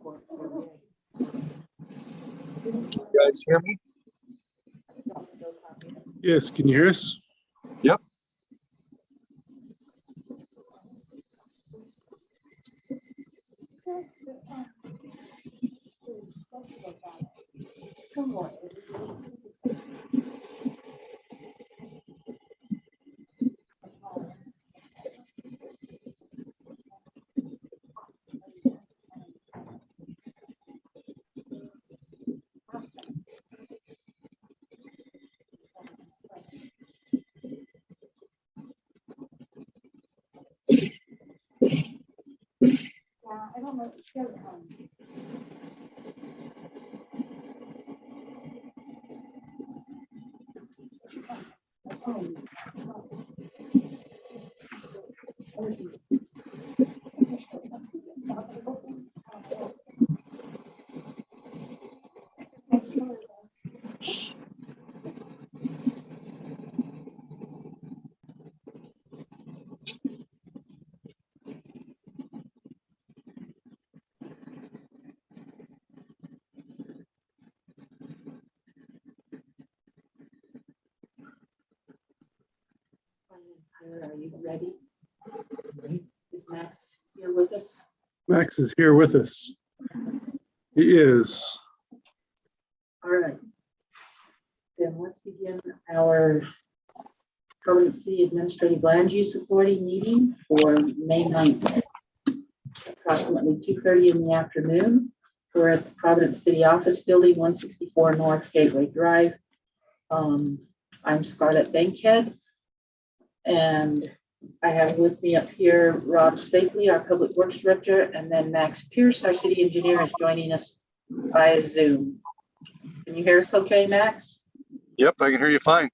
You guys hear me? Yes, can you hear us? Yep. I don't know. Are you ready? Is Max here with us? Max is here with us. He is. All right. Then let's begin our Providence City Administrative Land Use Authority meeting for May 9th, approximately 2:30 in the afternoon. We're at the Providence City Office Building, 164 North Gateway Drive. I'm Scarlett Bankhead, and I have with me up here Rob Stapley, our Public Works Director, and then Max Pierce, our City Engineer, is joining us via Zoom. Can you hear us okay, Max? Yep, I can hear you fine.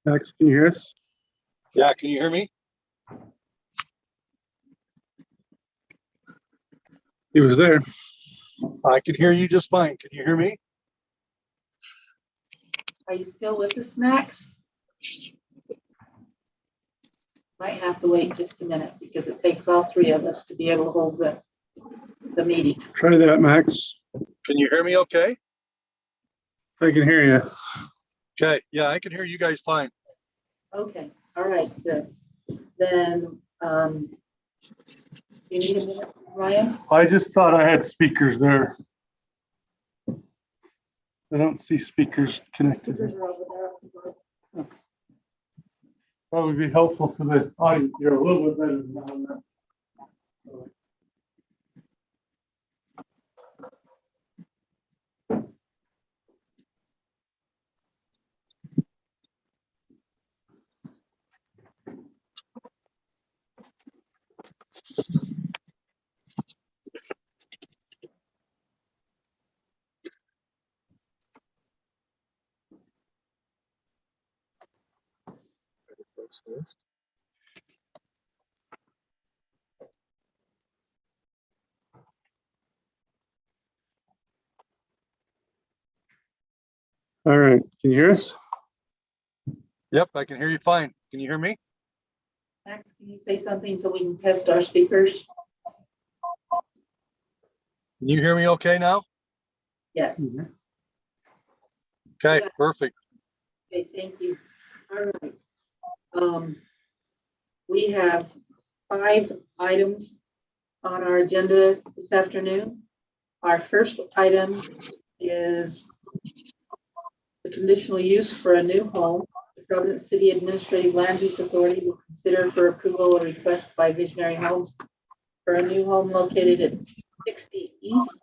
Max, can you hear us? Yeah, can you hear me? He was there. I can hear you just fine. Can you hear me? Are you still with us, Max? Might have to wait just a minute because it takes all three of us to be able to hold the meeting. Try that, Max. Can you hear me okay? I can hear you. Okay, yeah, I can hear you guys fine. Okay, all right, good. Then, you need a minute, Ryan? I just thought I had speakers there. I don't see speakers connected. Probably be helpful for the audience. You're a little bit better than that. All right, can you hear us? Yep, I can hear you fine. Can you hear me? Max, can you say something so we can test our speakers? Can you hear me okay now? Yes. Okay, Yeah. perfect. Okay, thank you. All right. We have 5 items on our agenda this afternoon. Our first item is the conditional use for a new home. The Providence City Administrative Land Use Authority will consider for approval a request by Visionary Homes for a new home located at 60 East,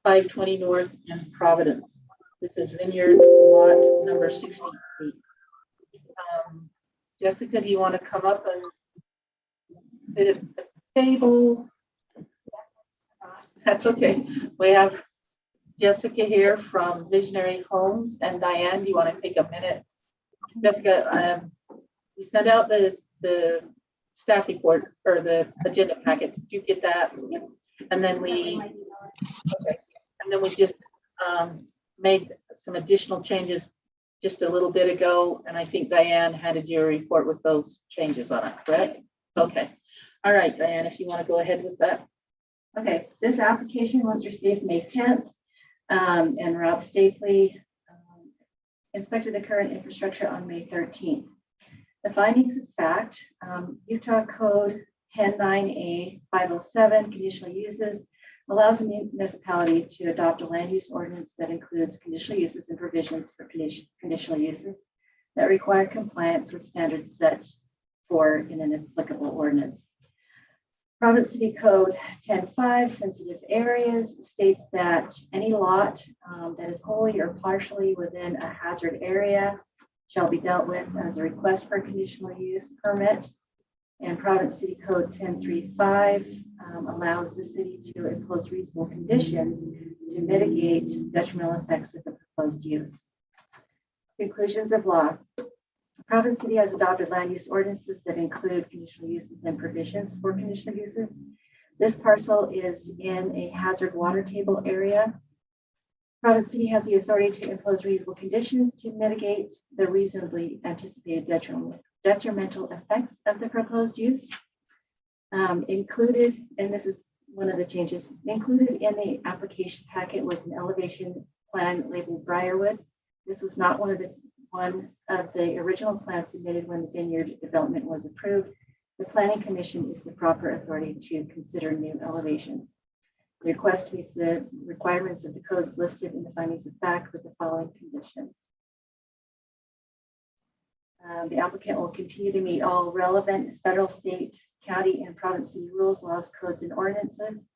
520 North in Providence. This is Vineyard Lot number 68. Jessica, do you want to come up and sit at the table? That's okay. We have Jessica here from Visionary Homes, and Diane, do you want to take a minute? Jessica, we sent out the staff report or the agenda packet. Did you get that? And then we just made some additional changes just a little bit ago, and I think Diane handed you a report with those changes on it, correct? Okay. All right, Diane, if you want to go ahead with that. Okay, this application was received May 10th, and Rob Stapley inspected the current infrastructure on May 13th. The findings of fact, Utah Code 109A 507 conditional uses allows a municipality to adopt a land use ordinance that includes conditional uses and provisions for conditional uses that require compliance with standards set for in an applicable ordinance. Providence City Code 10.5 sensitive areas states that any lot that is wholly or partially within a hazard area shall be dealt with as a request for a conditional use permit. And Providence City Code 10.3.5 allows the city to impose reasonable conditions to mitigate detrimental effects of the proposed use. Conclusions of law. Providence City has adopted land use ordinances that include conditional uses and provisions for conditional uses. This parcel is in a hazard water table area. Providence City has the authority to impose reasonable conditions to mitigate the reasonably anticipated detrimental effects of the proposed use. Included, and this is one of the changes, included in the application packet was an elevation plan labeled Briarwood. This was not one of the original plans submitted when the vineyard development was approved. The Planning Commission is the proper authority to consider new elevations. The request meets the requirements of the codes listed in the findings of fact with the following conditions. The applicant will continue to meet all relevant federal, state, county, and province city rules, laws, codes, and ordinances.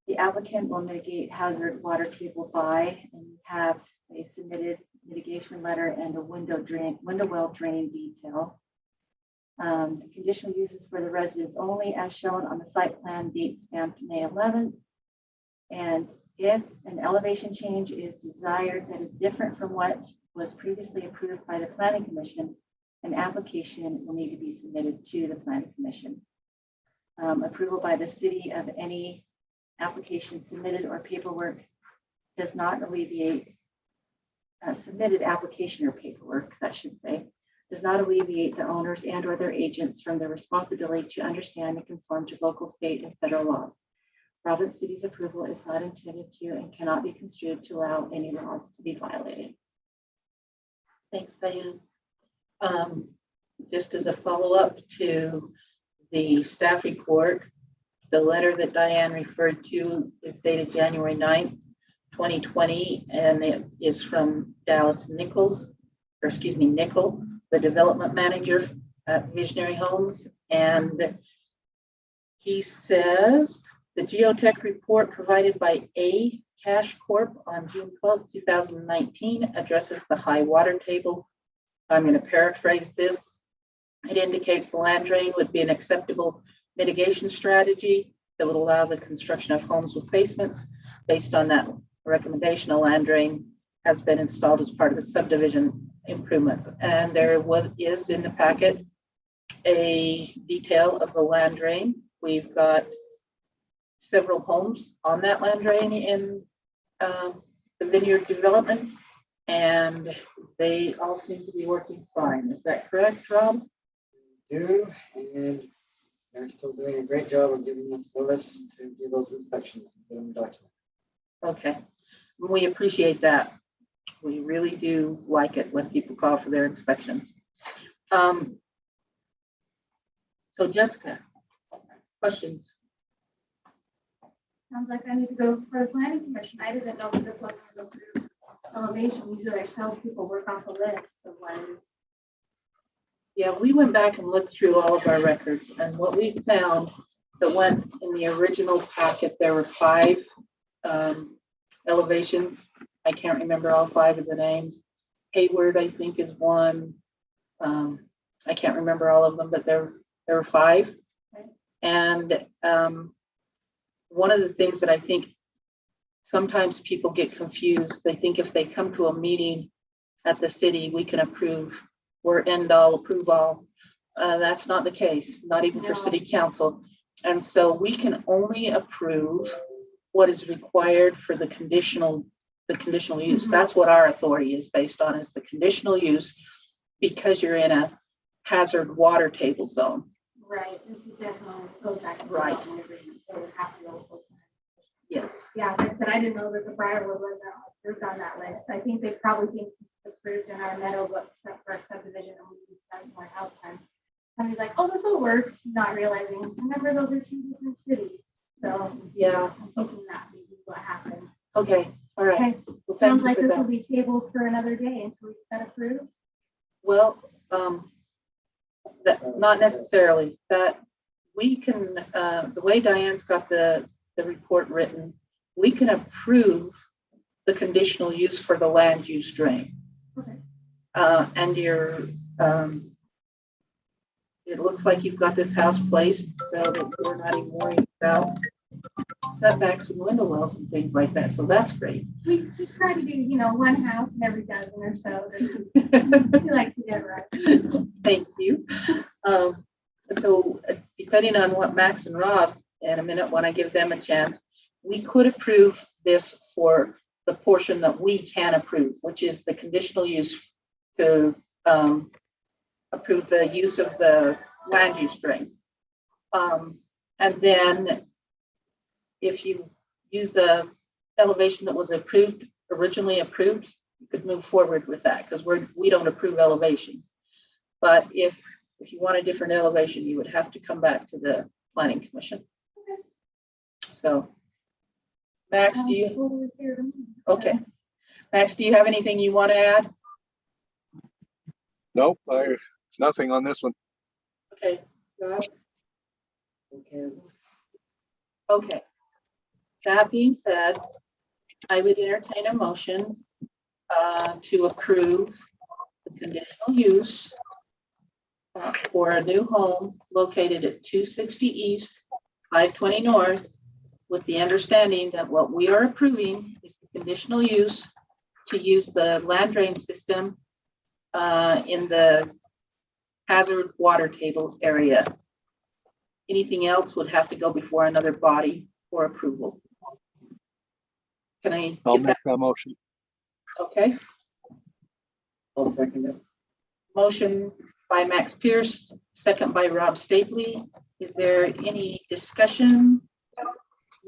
The applicant will mitigate hazard water table by and have a submitted mitigation letter and a window well drain detail. The conditional uses for the residents only as shown on the site plan, date stamped May 11th. And if an elevation change is desired that is different from what was previously approved by the Planning Commission, an application will need to be submitted to the Planning Commission. Approval by the city of any application submitted or paperwork does not alleviate submitted application or paperwork, that should say, does not alleviate the owners and or their agents from the responsibility to understand and conform to local, state, and federal laws. Providence City's approval is not intended to and cannot be construed to allow any laws to be violated. Thanks, Diane. Just as a follow-up to the staff report, the letter that Diane referred to is dated January 9th, 2020, and it is from Dallas Nickel, the development manager at Visionary Homes. And he says the geotech report provided by A Cash Corp on June 12th, 2019 addresses the high water table. I'm going to paraphrase this. It indicates the land drain would be an acceptable mitigation strategy that would allow the construction of homes with basements. Based on that recommendation, a land drain has been installed as part of the subdivision improvements. And there is in the packet a detail of the land drain. We've got several homes on that land drain in the vineyard development, and they all seem to be working fine. Is that correct, Rob? Do, and they're still doing a great job of giving us notice to do those inspections and get them documented. Okay, we appreciate that. We really do like it when people call for their inspections. So Jessica, questions? Sounds like I need to go for the planning commission. I didn't know that this wasn't an approved elevation. Usually our salespeople work off a list of what it is. Yeah, we went back and looked through all of our records, and what we found that went in the original packet, there were 5 elevations. I can't remember all 5 of the names. Hayward, I think, is one. I can't remember all of them, but there were 5. And one of the things that I think sometimes people get confused, they think if they come to a meeting at the city, we can approve, we're end all, approve all. That's not the case, not even for city council. And so we can only approve what is required for the conditional use. That's what our authority is based on, is the conditional use, because you're in a hazard water table zone. Right. This is definitely goes back and Right. forth and everything, so we have to go. Yes. Yeah, like I said, I didn't know that the Briarwood was approved on that list. I think they probably think it's approved in our Meadowbrook subdivision and we use that in our house plans. And he's like, oh, this will work, not realizing, remember, those are two different cities. So Yeah. I'm thinking that may be what happened. Okay. All right. Okay, Well, thank sounds you like for this will that. be tabled for another day until we get that approved. Well, that's not necessarily that we can, the way Diane's got the report written, we can approve the conditional use for the land use drain. Okay. And it looks like you've got this house placed so that we're not even worried about setbacks and window wells and things like that. So that's great. We try to do, one house in every dozen or so. We like to get right. Thank you. So depending on what Max and Rob in a minute, when I give them a chance, we could approve this for the portion that we can approve, which is the conditional use to approve the use of the land use drain. And then if you use a elevation that was originally approved, you could move forward with that because we don't approve elevations. But if you want a different elevation, you would have to come back to the planning commission. So, Max, do you? Okay. Max, do you have anything you want to add? Nope, nothing on this one. Okay. Rob? Okay. Okay. That being said, I would entertain a motion to approve the conditional use for a new home located at 260 East, 520 North, with the understanding that what we are approving is the conditional use to use the land drain system in the hazard water table area. Anything else would have to go before another body for approval. Can I? I'll make that motion. Okay. I'll second it. Motion by Max Pierce, second by Rob Stapley. Is there any discussion?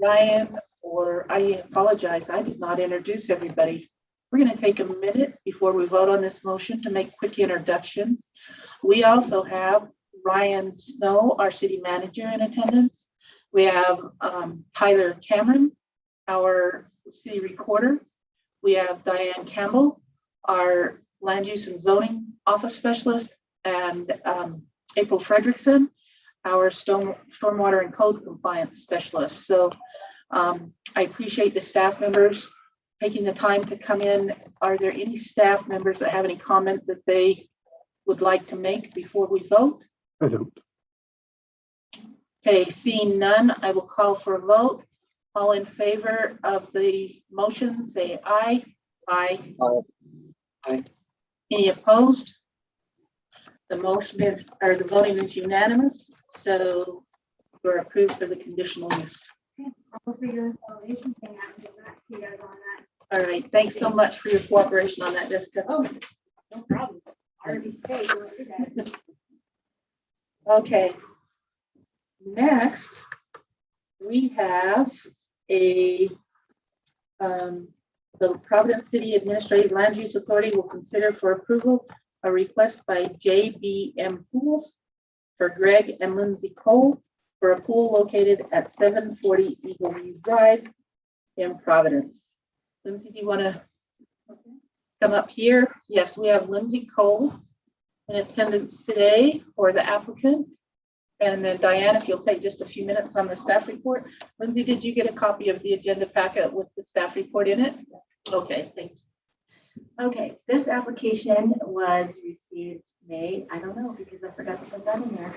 Ryan, or I apologize, I did not introduce everybody. We're going to take a minute before we vote on this motion to make quick introductions. We also have Ryan Snow, our city manager, in attendance. We have Tyler Cameron, our city recorder. We have Diane Campbell, our land use and zoning office specialist, and April Fredrickson, our stormwater and code compliance specialist. So I appreciate the staff members taking the time to come in. Are there any staff members that have any comment that they would like to make before we vote? I don't. Okay, seeing none, I will call for a vote. All in favor of the motion, say aye. Aye. Aye. Any opposed? The motion is, or the voting is unanimous, so we're approved for the conditional use. I'll figure this elevation thing out and get back to you guys on that. All right, thanks so much for your cooperation on that, Jessica. Oh, no problem. Already stayed. Okay. Next, we have the Providence City Administrative Land Use Authority will consider for approval a request by JBM Pools for Greg and Lindsey Cole for a pool located at 740 Eagle View Drive in Providence. Lindsey, do you want to come up here? Yes, we have Lindsey Cole in attendance today for the applicant. And then Diane, if you'll take just a few minutes on the staff report. Lindsey, did you get a copy of the agenda packet with the staff report in it? Okay, thank you. Okay, this application was received May, I don't know because I forgot to put that in there.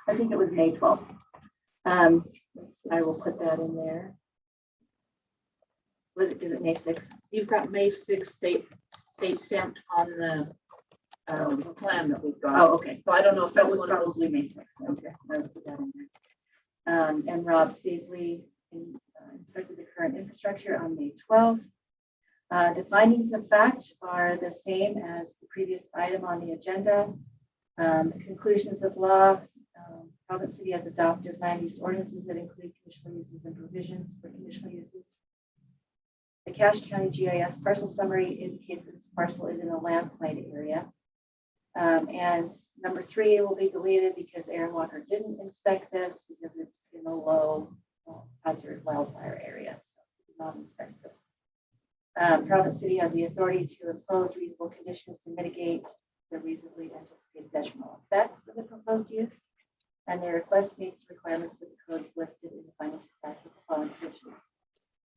I think it was May 12th. I will put that in there. Is it May 6th? You've got May 6th state stamped on the plan that we've got. Oh, okay. So I don't know if That that was was one of those. probably May 6th. Okay, I will put that in there. And Rob Stapley inspected the current infrastructure on May 12th. The findings of fact are the same as the previous item on the agenda. The conclusions of law Providence City has adopted land use ordinances that include conditional uses and provisions for conditional uses. The Cache County GIS parcel summary indicates that this parcel is in a landslide area. And number 3 will be deleted because Aaron Walker didn't inspect this because it's in a low hazard wildfire area. So he did not inspect this. Providence City has the authority to impose reasonable conditions to mitigate the reasonably anticipated detrimental effects of the proposed use. And the request meets requirements of the codes listed in the findings of fact of the following conditions.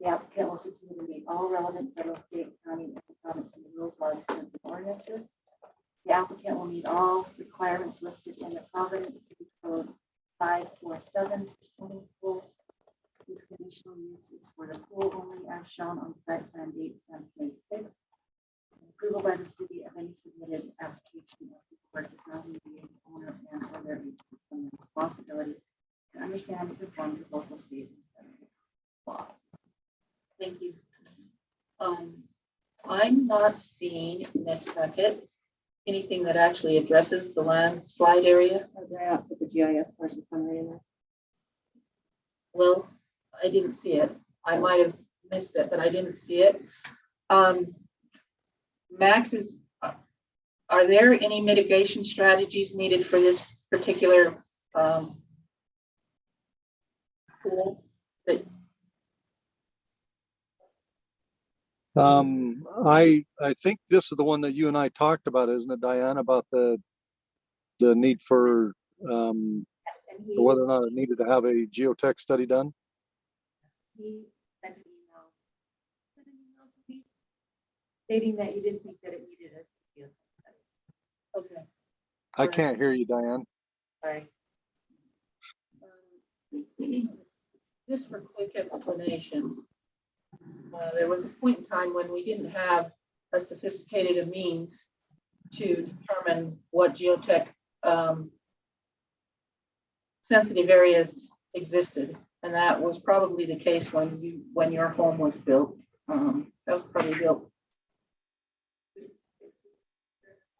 The applicant will continue to meet all relevant federal, state, county, and province and rules, laws, codes, and ordinances. The applicant will meet all requirements listed in the Providence City Code 547 for swimming pools. This conditional use is for the pool only as shown on site plan dates and May 6th. Approval by the city of any submitted application of the work does not alleviate the owner and or their agents from the responsibility to understand and perform the local, state, and federal laws. Thank you. I'm not seeing in this packet anything that actually addresses the landslide area. Put the GIS parcel summary in there. Well, I didn't see it. I might have missed it, but I didn't see it. Max, are there any mitigation strategies needed for this particular pool? That I think this is the one that you and I talked about, isn't it, Diane, about the need for Yes, and whether or not it needed to have a geotech study done? he sent an email to me stating that he didn't think that it needed a geotech study. okay. I can't hear you, Diane. Sorry. Just for quick explanation, there was a point in time when we didn't have a sophisticated means to determine what geotech sensitive areas existed, and that was probably the case when your home was built. That was probably built,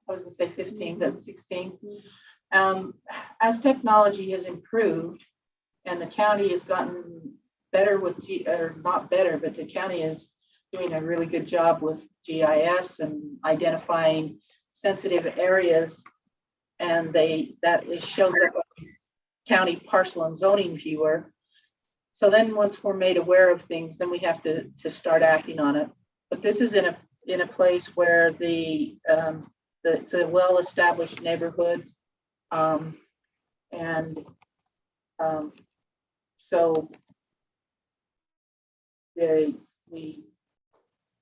I was gonna say 15, but 16. As technology has improved and the county has gotten better with or not better, but the county is doing a really good job with GIS and identifying sensitive areas, and shows up on the county parcel and zoning viewer. So then once we're made aware of things, then we have to start acting on it. But this is in a place where it's a well-established neighborhood, so we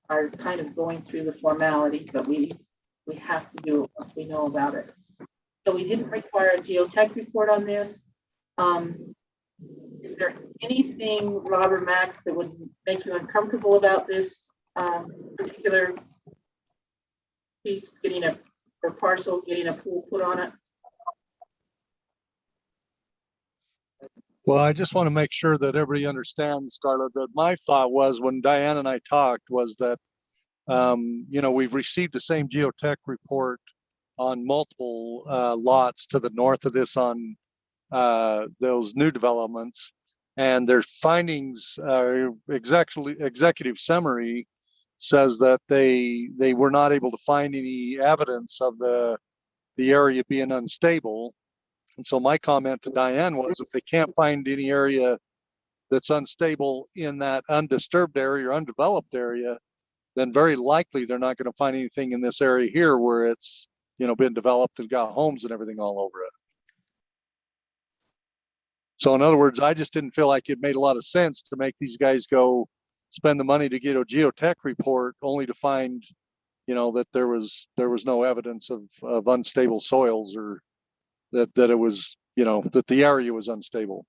are kind of going through the formality, but we have to do it once we know about it. So we didn't require a geotech report on this. Is there anything, Rob or Max, that would make you uncomfortable about this particular piece, getting a pool put on it? Well, I just want to make sure that everybody understands, Scarlett, that my thought was when Diane and I talked was that, we've received the same geotech report on multiple lots to the north of this on those new developments, and their findings, executive summary says that they were not able to find any evidence of the area being unstable. And so my comment to Diane was, if they can't find any area that's unstable in that undisturbed area or undeveloped area, then very likely they're not going to find anything in this area here where it's, been developed and got homes and everything all over it. So in other words, I just didn't feel like it made a lot of sense to make these guys go spend the money to get a geotech report only to find, that there was no evidence of unstable soils, or that it was, that the area was unstable.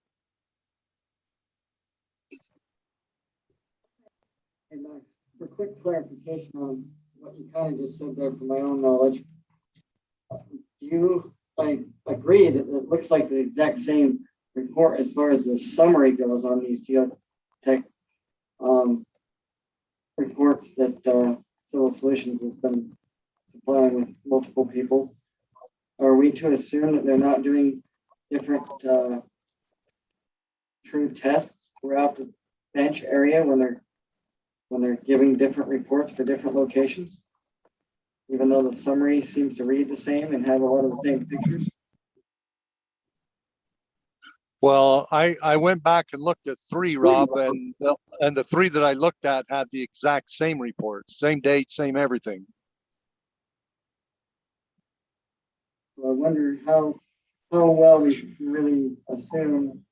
Hey, Max, for quick clarification on what you kind of just said there for my own knowledge, do you agree that it looks like the exact same report as far as the summary goes on these geotech reports that Civil Solutions has been supplying with multiple people? Are we to assume that they're not doing different true tests throughout the bench area when they're giving different reports for different locations? Even though the summary seems to read the same and have a lot of the same pictures? Well, I went back and looked at 3, Rob, and the 3 that I looked at had the exact same reports, same date, same everything. So I wonder how well we can really assume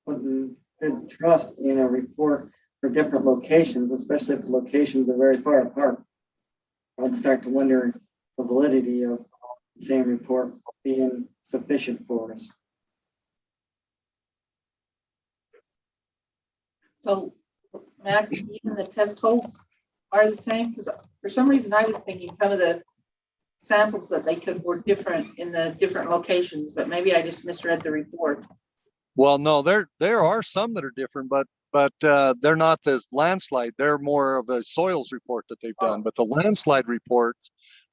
putting good trust in a report for different locations, especially if the locations are very far apart. I would start to wonder the validity of the same report being sufficient for us. So, Max, even the test holes are the same? Because for some reason I was thinking some of the samples that they took were different in the different locations, but maybe I just misread the report. Well, no, there are some that are different, but they're not this landslide. They're more of a soils report that they've done. But the landslide report,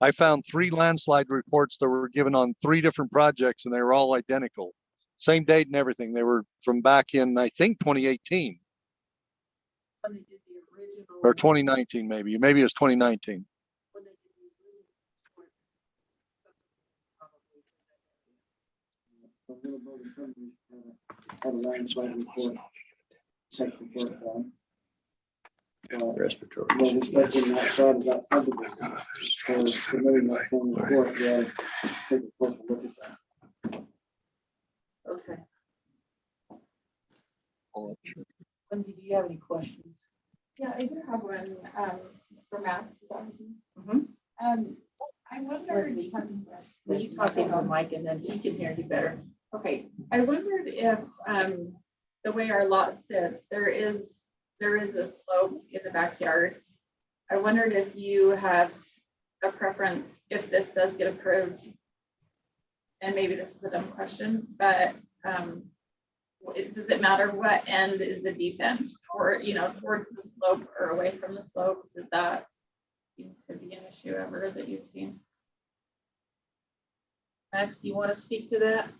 I found 3 landslide reports that were given on 3 different projects, and they were all identical, same date and everything. They were from back in, I think, 2018 When they did the original. or 2019, maybe it was 2019. When they did the original report, So a little bit of somebody had a landslide report, check report done. Respiratory. Well, just looking outside of that subdivision, or submitting that same report, yeah, take a closer look at that. Okay. Lindsey, do you have any questions? Yeah, I do have one, for Max. Mhm. I wondered. Lindsey, will you talk into the mic and then he can hear you better? Okay, I wondered if, the way our lot sits, there is a slope in the backyard. I wondered if you had a preference if this does get approved. And maybe this is a dumb question, but, does it matter what end is the deep end, or, towards the slope or away from the slope? Does that seem to be an issue ever that you've seen? Max, do you want to speak to that?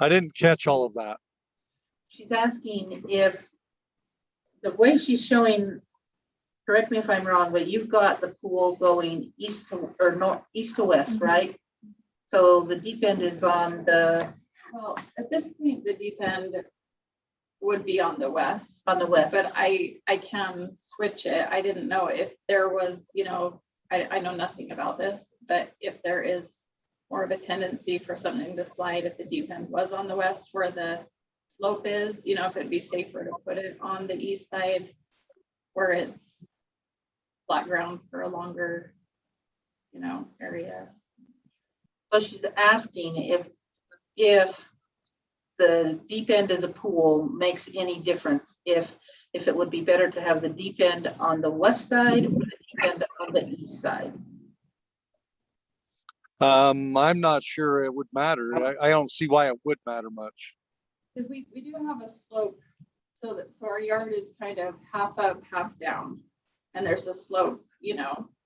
I didn't catch all of that. She's asking if the way she's showing, correct me if I'm wrong, but you've got the pool going east to west, right? So the deep end is on the Well, at this point, the deep end would be on the west, west. but I can switch it. I didn't know if there was, I know nothing about this, but if there is more of a tendency for something to slide if the deep end was on the west where the slope is, if it'd be safer to put it on the east side where it's flat ground for a longer, area. So she's asking if the deep end of the pool makes any difference, if it would be better to have the deep end on the west side or the deep end on the east side. I'm not sure it would matter. I don't see why it would matter much. Because we do have a slope, so our yard is kind of half up, half down. And there's a slope,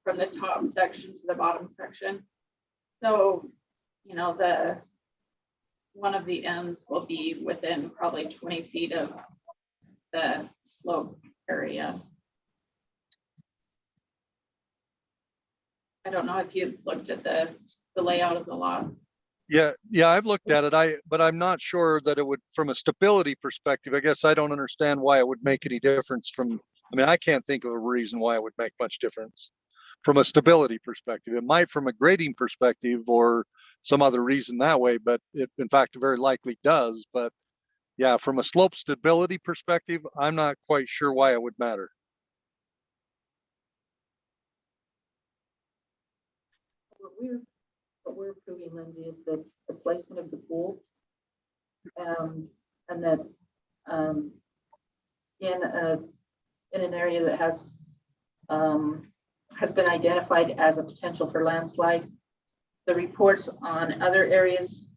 from the top section to the bottom section. So, one of the ends will be within probably 20 feet of the slope area. I don't know if you've looked at the layout of the lot. Yeah, I've looked at it. But I'm not sure that it would, from a stability perspective, I guess I don't understand why it would make any difference I can't think of a reason why it would make much difference from a stability perspective. It might from a grading perspective or some other reason that way, but it in fact very likely does. But yeah, from a slope stability perspective, I'm not quite sure why it would matter. What we're approving, Lindsay, is the placement of the pool. And that in an area that has been identified as a potential for landslide. The reports on other areas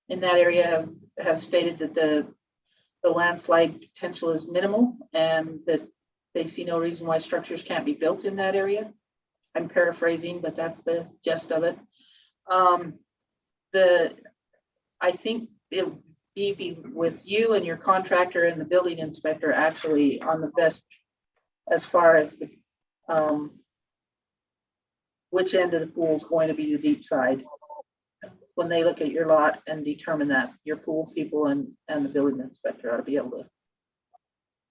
in that area have stated that the landslide potential is minimal and that they see no reason why structures can't be built in that area. I'm paraphrasing, but that's the gist of it. I I think it'll be with you and your contractor and the building inspector actually on the best as far as the which end of the pool is going to be the deep side. When they look at your lot and determine that, your pool people and the building inspector ought to be able to.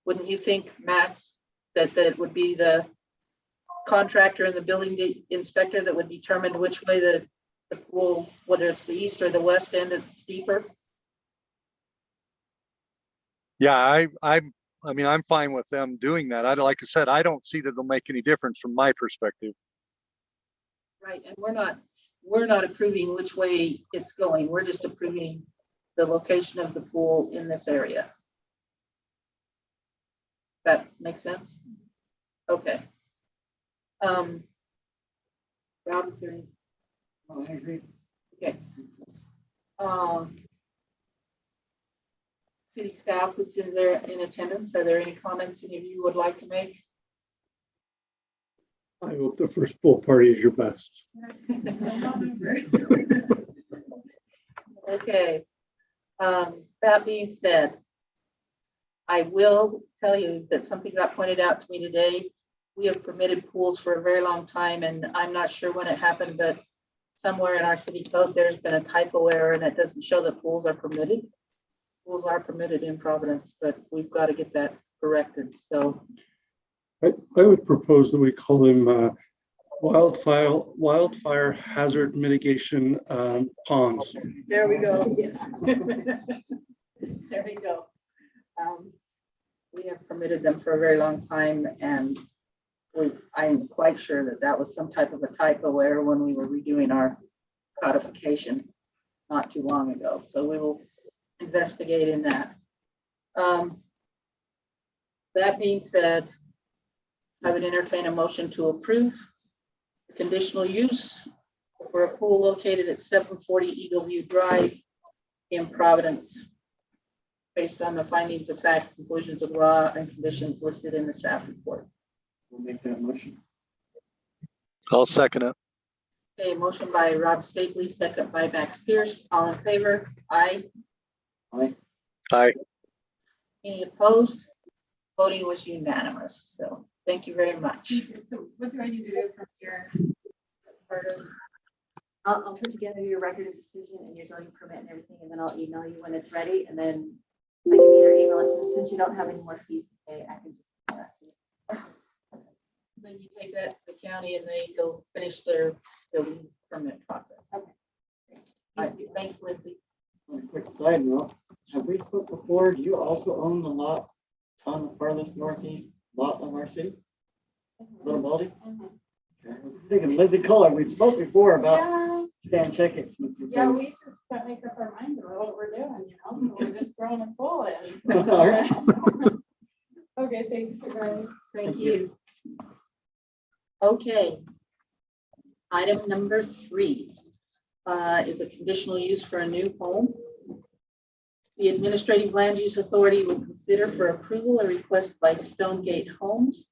Wouldn't you think, Max, that it would be the contractor and the building inspector that would determine which way the pool, whether it's the east or the west end, it's deeper? Yeah, I mean, I'm fine with them doing that. Like I said, I don't see that it'll make any difference from my perspective. Right, and we're not approving which way it's going. We're just approving the location of the pool in this area. That makes sense? Okay. Rob, is there any? Oh, I agree. Okay. City staff that's in attendance, are there any comments any of you would like to make? I hope the first pool party is your best. Okay. That being said, I will tell you that something got pointed out to me today. We have permitted pools for a very long time, and I'm not sure when it happened, but somewhere in our city code, there's been a typo error and it doesn't show that pools are permitted. Pools are permitted in Providence, but we've got to get that corrected. So I would propose that we call them wildfire hazard mitigation ponds. there we go. There we go. We have permitted them for a very long time, and I'm quite sure that that was some type of a typo error when we were redoing our codification not too long ago. So we will investigate in that. That being said, I would entertain a motion to approve the conditional use for a pool located at 740 Eagle View Drive in Providence, based on the findings of fact, conclusions of law, and conditions listed in the staff report. We'll make that motion. I'll second it. Okay, motion by Rob Stapley, second by Max Pierce. All in favor? Aye. Aye. Aye. Any opposed? Voting was unanimous. So thank you very much. So what do I need to do from here? As far as I'll put together your record of decision and your zoning permit and everything, and then I'll email you when it's ready, and then I can either email it to you, since you don't have any more fees to pay, I can just email that to you. Then you take that to the county and they go finish their building permit process. Okay. All right, thanks, Lindsay. On a quick side note, have we spoke before? Do you also own the lot on the farthest northeast lot of our city? Little Baldy? Okay. I was thinking Lindsey Cullen, we spoke before about yeah, Stan Checkett. yeah, we just got to make up our mind about what we're doing, you know, so we're just throwing a pool in. All right. Okay, thanks for going. Thank you. Okay. Item number 3 is a conditional use for a new home. The Administrative Land Use Authority will consider for approval a request by Stonegate Homes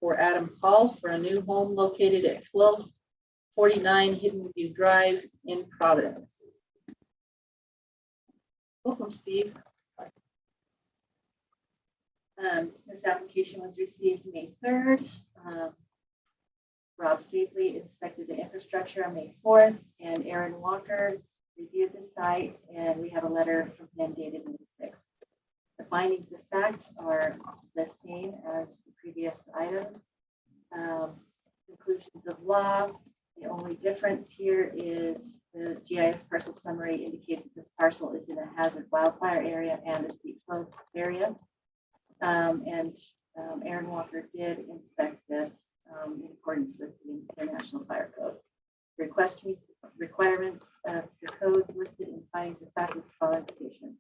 for Adam Paul for a new home located at 1249 Hidden View Drive in Providence. Welcome, Steve. This application was received May 3rd. Rob Stapley inspected the infrastructure on May 4th, and Aaron Walker reviewed the site, and we have a letter from him dated May 6th. The findings of fact are the same as the previous items. Conclusions of law, the only difference here is the GIS parcel summary indicates that this parcel is in a hazard wildfire area and a steep slope area. Aaron Walker did inspect this in accordance with the International Fire Code. Request meets the requirements of the codes listed in findings of fact with qualifications.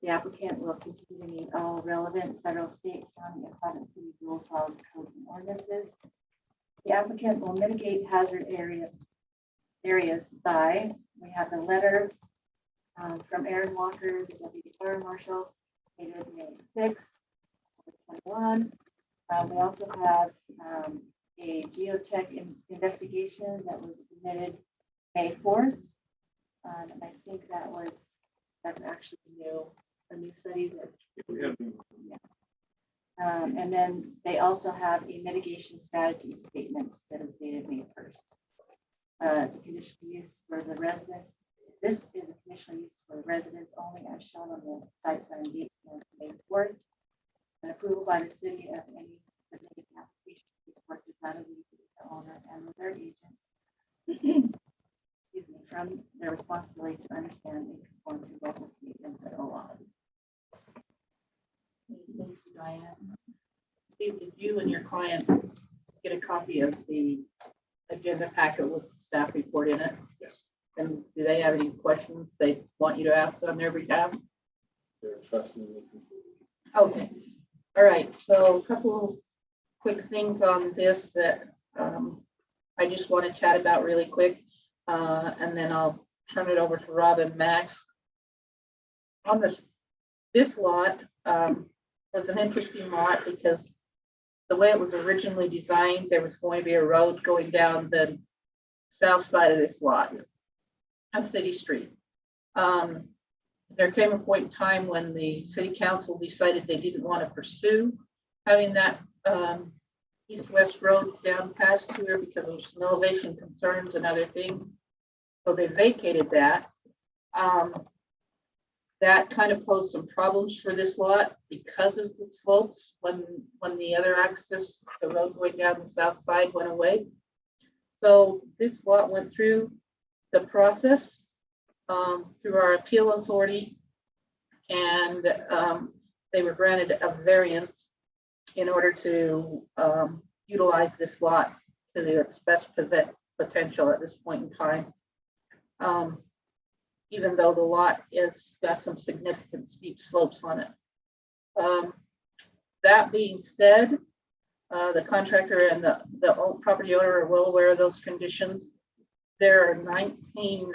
The applicant will continue to meet all relevant federal, state, county, and Providence city rules, laws, codes, and ordinances. The applicant will mitigate hazard areas by, we have a letter from Aaron Walker, the Deputy Fire Marshal, dated May 6th, 2021. We also have a geotech investigation that was submitted May 4th. And I think that's actually a new study that. And then they also have a mitigation strategy statement that is dated May 1st. Conditional use for the residents. This is a conditional use for the residents only as shown on the site plan date May 4th. An approval by the city of any submitted application report does not alleviate the owner and their agents excuse me, from their responsibility to understand and conform to local, state, and federal laws. Thank you, Diane. Steve, did you and your client get a copy of the agenda packet with the staff report in it? Yes. And do they have any questions they want you to ask on their behalf? They're trusting me. Okay. All right. So a couple quick things on this that I just want to chat about really quick. And then I'll turn it over to Rob and Max. On this lot was an interesting lot because the way it was originally designed, there was going to be a road going down the south side of this lot, a city street. There came a point in time when the city council decided they didn't want to pursue having that east-west road down past here because of some elevation concerns and other things. So they vacated that. That kind of posed some problems for this lot because of the slopes when the other access, the road going down the south side went away. So this lot went through the process through our appeal authority, and they were granted a variance in order to utilize this lot to its best potential at this point in time. Even though the lot is got some significant steep slopes on it. That being said, the contractor and the property owner are well aware of those conditions. There are 19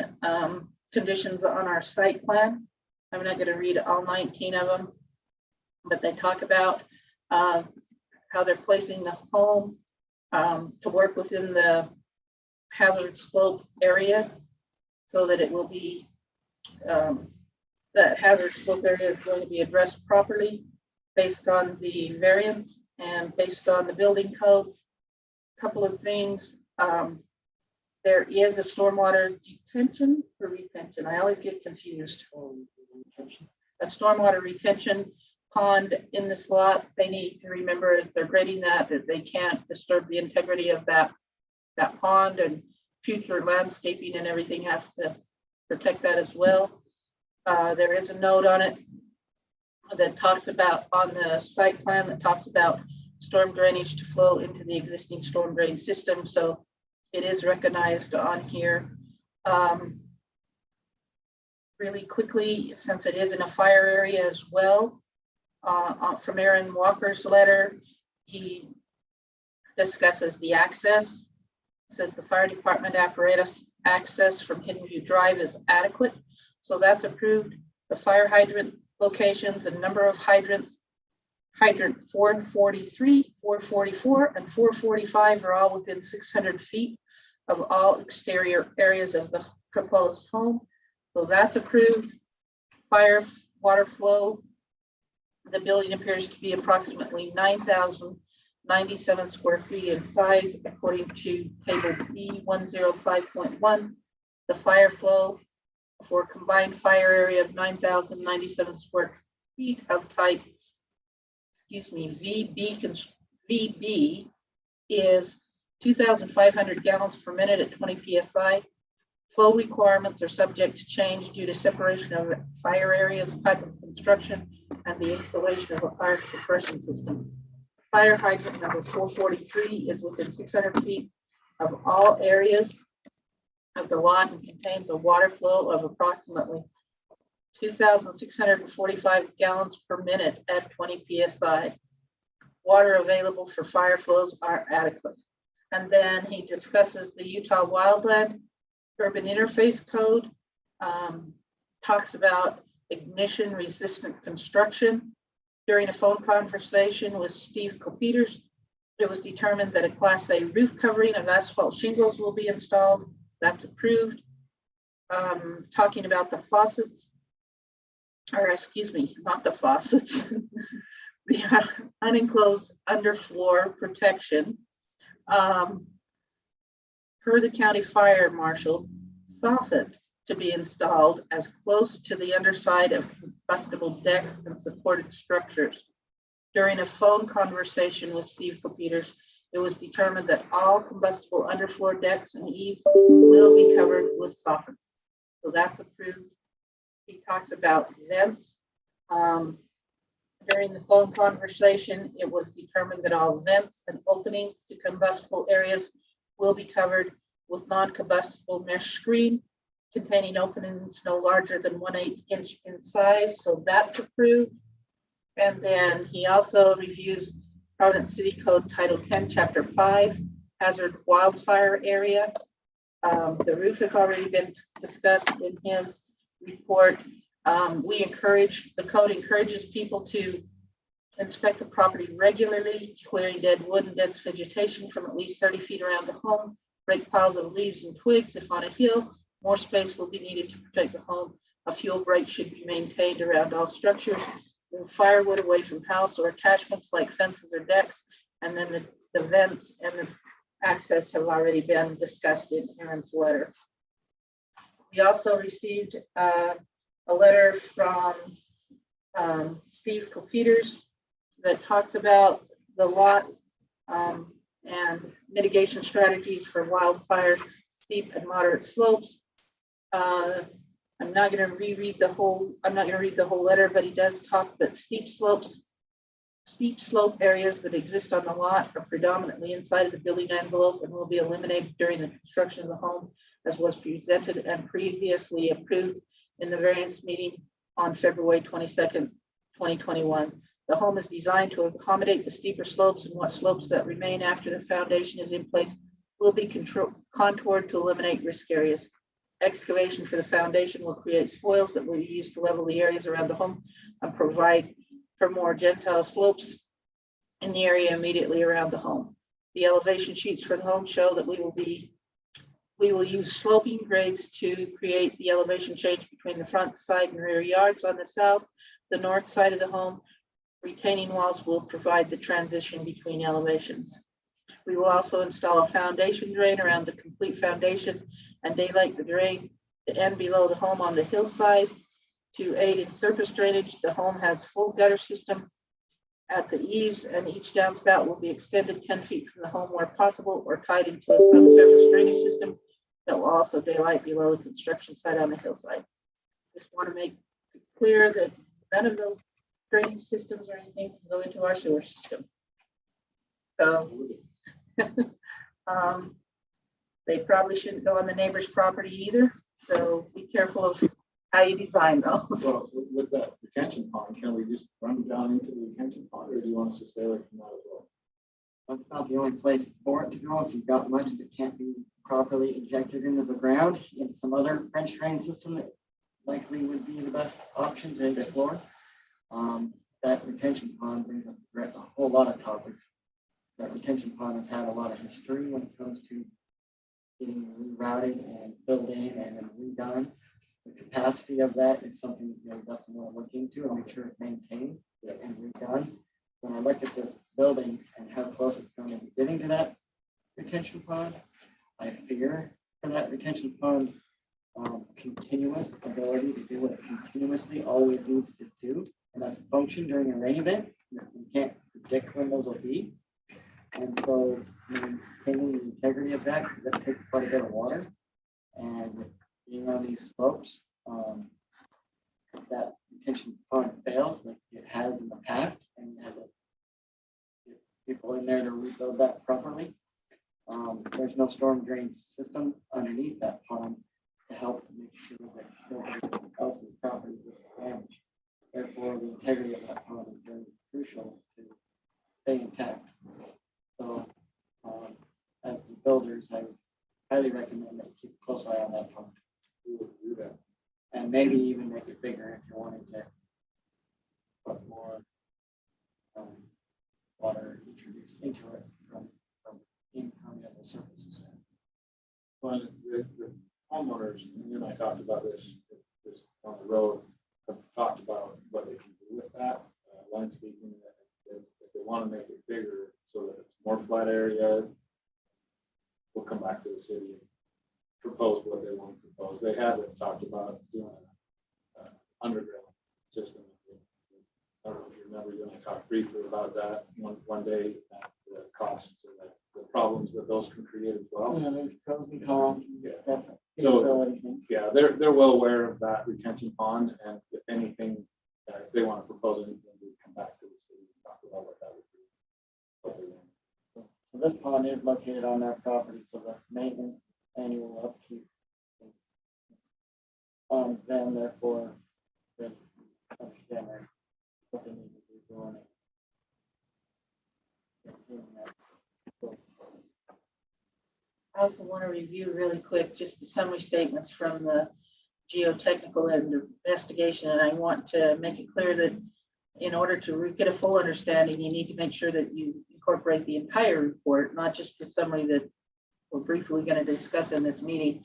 conditions on our site plan. I'm not going to read all 19 of them, but they talk about how they're placing the home to work within the hazard slope area so that it will be that hazard slope area is going to be addressed properly based on the variance and based on the building codes. A couple of things. There is a stormwater detention or retention. I always get confused. A stormwater retention pond in this lot. They need to remember as they're grading that they can't disturb the integrity of that pond, and future landscaping and everything has to protect that as well. There is a note on it that talks about on the site plan that talks about storm drainage to flow into the existing storm drain system. So it is recognized on here. Really quickly, since it is in a fire area as well, from Aaron Walker's letter, he discusses the access. It says the fire department apparatus access from Hidden View Drive is adequate. So that's approved. The fire hydrant locations and number of hydrants, hydrant 443, 444, and 445 are all within 600 feet of all exterior areas of the proposed home. So that's approved. Fire water flow. The building appears to be approximately 9,097 square feet in size, according to table B105.1. The fire flow for a combined fire area of 9,097 square feet of type, VB is 2,500 gallons per minute at 20 psi. Flow requirements are subject to change due to separation of fire areas, type of construction, and the installation of a fire suppression system. Fire hydrant number 443 is within 600 feet of all areas of the lot and contains a water flow of approximately 2,645 gallons per minute at 20 psi. Water available for fire flows are adequate. And then he discusses the Utah Wildland Urban Interface Code, talks about ignition resistant construction. During a phone conversation with Steve Copeters, it was determined that a Class A roof covering of asphalt shingles will be installed. That's approved. talking about the faucets, or excuse me, not the faucets, the unenclosed underfloor protection. Per the county fire marshal, soffits to be installed as close to the underside of combustible decks and supported structures. During a phone conversation with Steve Peters, it was determined that all combustible underfloor decks and eaves will be covered with soffits. So that's approved. He talks about vents. During the phone conversation, it was determined that all vents and openings to combustible areas will be covered with non-combustible mesh screen containing openings no larger than 1/8 inch in size. So that's approved. And then he also reviews Providence City Code Title 10, Chapter 5, Hazard Wildfire Area. The roof has already been discussed in his report. The code encourages people to inspect the property regularly, clearing dead wood and dense vegetation from at least 30 feet around the home, break piles of leaves and twigs if on a hill. More space will be needed to protect the home. A fuel break should be maintained around all structures. Move firewood away from house or attachments like fences or decks. And then the vents and the access have already been discussed in Aaron's letter. We also received a letter from Steve Peters that talks about the lot and mitigation strategies for wildfires, steep and moderate slopes. I'm not going to read the whole letter, but he does talk that steep slope areas that exist on the lot are predominantly inside of the building envelope and will be eliminated during the construction of the home, as was presented and previously approved in the variance meeting on February 22nd, 2021. The home is designed to accommodate the steeper slopes, and what slopes that remain after the foundation is in place will be contoured to eliminate risk areas. Excavation for the foundation will create spoils that will be used to level the areas around the home and provide for more gentile slopes in the area immediately around the home. The elevation sheets for the home show that we will use sloping grades to create the elevation change between the front, side, and rear yards on the south. The north side of the home, retaining walls will provide the transition between elevations. We will also install a foundation drain around the complete foundation and daylight the drain to end below the home on the hillside to aid in surface drainage. The home has full gutter system at the eaves, and each downspout will be extended 10 feet from the home where possible or tied into a subsurface drainage system that will also daylight below the construction site on the hillside. Just want to make it clear that none of those drainage systems or anything can go into our sewer system. So they probably shouldn't go on the neighbor's property either. So be careful of how you design those. Well, with that retention pond, can we just run down into the retention pond, or do you want us to stay away from that as well? That's not the only place for it to go. If you've got much that can't be properly injected into the ground, in some other French drain system, that likely would be the best option to explore. That retention pond brings up a whole lot of topics. That retention pond has had a lot of history when it comes to getting rerouted and filled in and then redone. The capacity of that is something that we definitely want to look into and make sure it's maintained and redone. When I look at this building and how close it's going to be getting to that retention pond, I fear for that retention pond's continuous ability to do what it continuously always needs to do, and that's function during a rain event. We can't predict when those will be. And so maintaining the integrity of that, because that takes quite a bit of water. And being on these slopes, if that retention pond fails, like it has in the past, and you have to get people in there to rebuild that properly, there's no storm drain system underneath that pond to help make sure that nobody else's property gets damaged. Therefore, the integrity of that pond is very crucial to stay intact. So, as the builders, I highly recommend that you keep a close eye on that pond. We will do that. And maybe even make it bigger if you wanted to put more water introduced into it from impermeable surfaces. Well, homeowners, and you and I talked about this on the road, have talked about what they can do with that. Landscaping, if they want to make it bigger so that it's more flat area, we'll come back to the city and propose what they want to propose. They haven't talked about doing an underground system. I don't know if you remember, you and I talked briefly about that one day, the costs and the problems that those can create as well. Yeah, there's pros and cons. Yeah. Definitely. So- Feasibility things. Yeah, they're well aware of that retention pond, and if anything, if they want to propose anything, we come back to the city and talk about what that would be. What they want. So this pond is located on their property, so the maintenance, annual upkeep is on them, therefore, they understand what they need to do doing it. I also want to review really quick just the summary statements from the geotechnical investigation, and I want to make it clear that in order to get a full understanding, you need to make sure that you incorporate the entire report, not just the summary that we're briefly going to discuss in this meeting.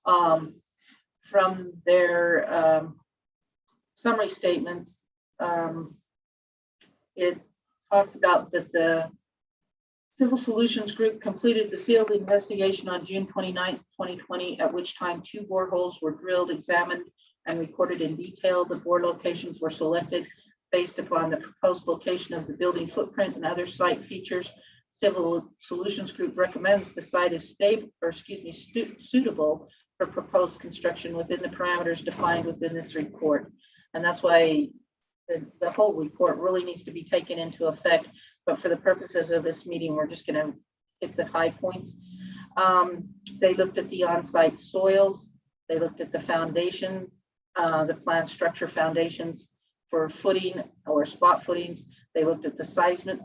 From their summary statements, it talks about that the Civil Solutions Group completed the field investigation on June 29th, 2020, at which time 2 boreholes were drilled, examined, and recorded in detail. The bore locations were selected based upon the proposed location of the building footprint and other site features. Civil Solutions Group recommends the site is suitable for proposed construction within the parameters defined within this report. And that's why the whole report really needs to be taken into effect. But for the purposes of this meeting, we're just going to hit the high points. They looked at the on-site soils. They looked at the foundation, the plant structure foundations for footing or spot footings. They looked at the seismic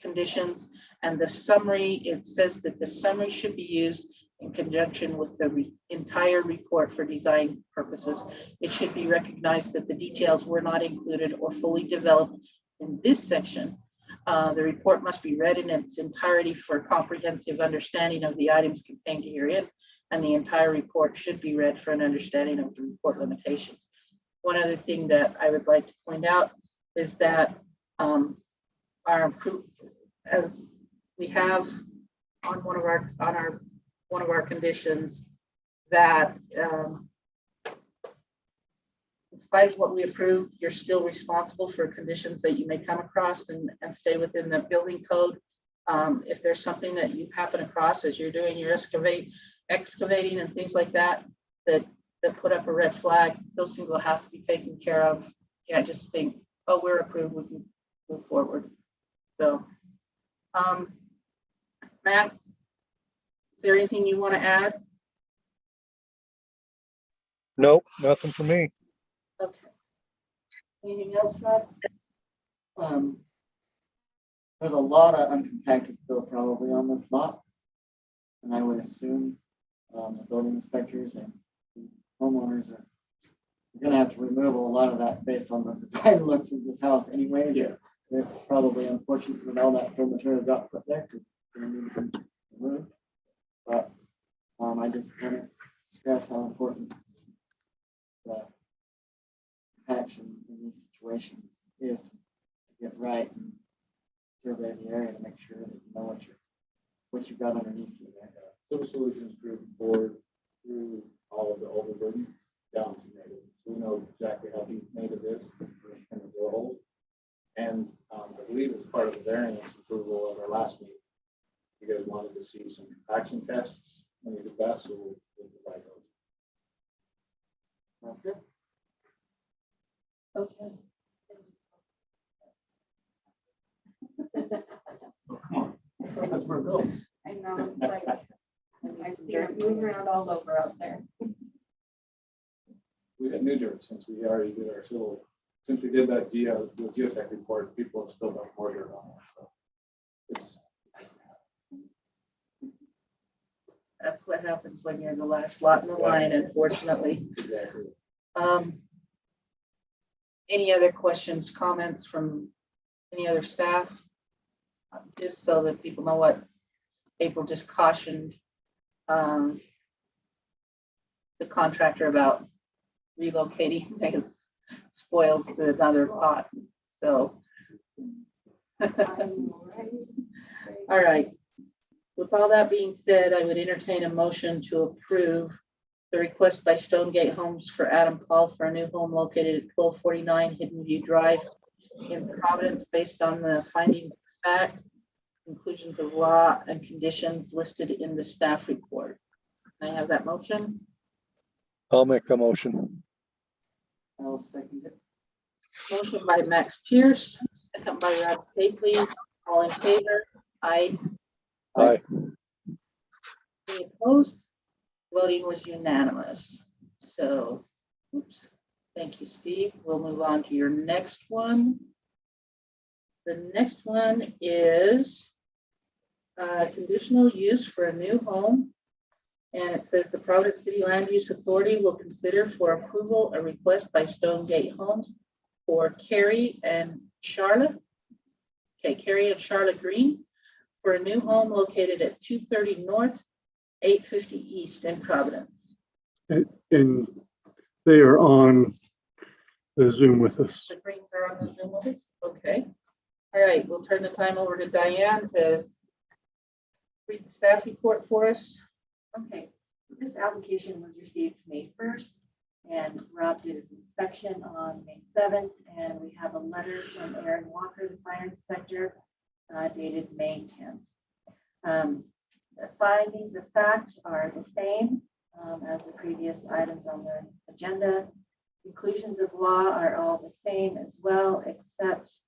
conditions and the summary. It says that the summary should be used in conjunction with the entire report for design purposes. It should be recognized that the details were not included or fully developed in this section. The report must be read in its entirety for comprehensive understanding of the items contained herein, and the entire report should be read for an understanding of the report limitations. One other thing that I would like to point out is that as we have on one of our conditions that in spite of what we approved, you're still responsible for conditions that you may come across and stay within the building code. If there's something that you happen across as you're doing your excavating and things like that, that put up a red flag, those things will have to be taken care of. You can't just think, oh, we're approved, we can move forward. So, Max, is there anything you want to add? Nope, nothing for me. Okay. Anything else, Rob? There's a lot of uncompacted fill probably on this lot. And I would assume the building inspectors and homeowners are gonna have to remove a lot of that based on the design looks of this house anyway. Yeah. It's probably unfortunate that all that fill material got put there, because it's gonna need to be removed. But I just want to stress how important the action in these situations is to get right and survey the area to make sure that you know what you've got underneath you there. Civil Solutions Group board through all of the overburden down to native. So we know exactly how deep native is in the borehole. And I believe as part of the variance approval of our last meeting, you guys wanted to see some compaction tests when you did that, so we'll provide those. Sounds good. Okay. Oh, come on. That's where it goes. I know, like, I see it moving around all over out there. We had new dirt since we already did our civil, since we did that the geotech report, people have still got more dirt on it. So it's That's what happens when you're the last lot in the line, unfortunately. exactly. Any other questions, comments from any other staff? Just so that people know what April just cautioned the contractor about relocating his spoils to another lot, so. All right. With all that being said, I would entertain a motion to approve the request by Stonegate Homes for Adam Paul for a new home located at 1249 Hidden View Drive in Providence, based on the findings of fact, conclusions of law, and conditions listed in the staff report. Can I have that motion? I'll make the motion. I'll second it. Motion by Max Pierce, second by Rod Stapely. All in favor? Aye. Aye. Any opposed? Voting was unanimous. So, oops. Thank you, Steve. We'll move on to your next one. The next one is conditional use for a new home. And it says the Providence City Land Use Authority will consider for approval a request by Stonegate Homes for Carrie and Charlotte. Okay, Carrie and Charlotte Green for a new home located at 230 North, 850 East in Providence. And they are on the Zoom with us. The Greens are on the Zoom with us. Okay. All right, we'll turn the time over to Diane to read the staff report for us. Okay, this application was received May 1st, and Rob did his inspection on May 7th, and we have a letter from Aaron Walker, the fire inspector, dated May 10th. The findings of fact are the same as the previous items on the agenda. Conclusions of law are all the same as well, except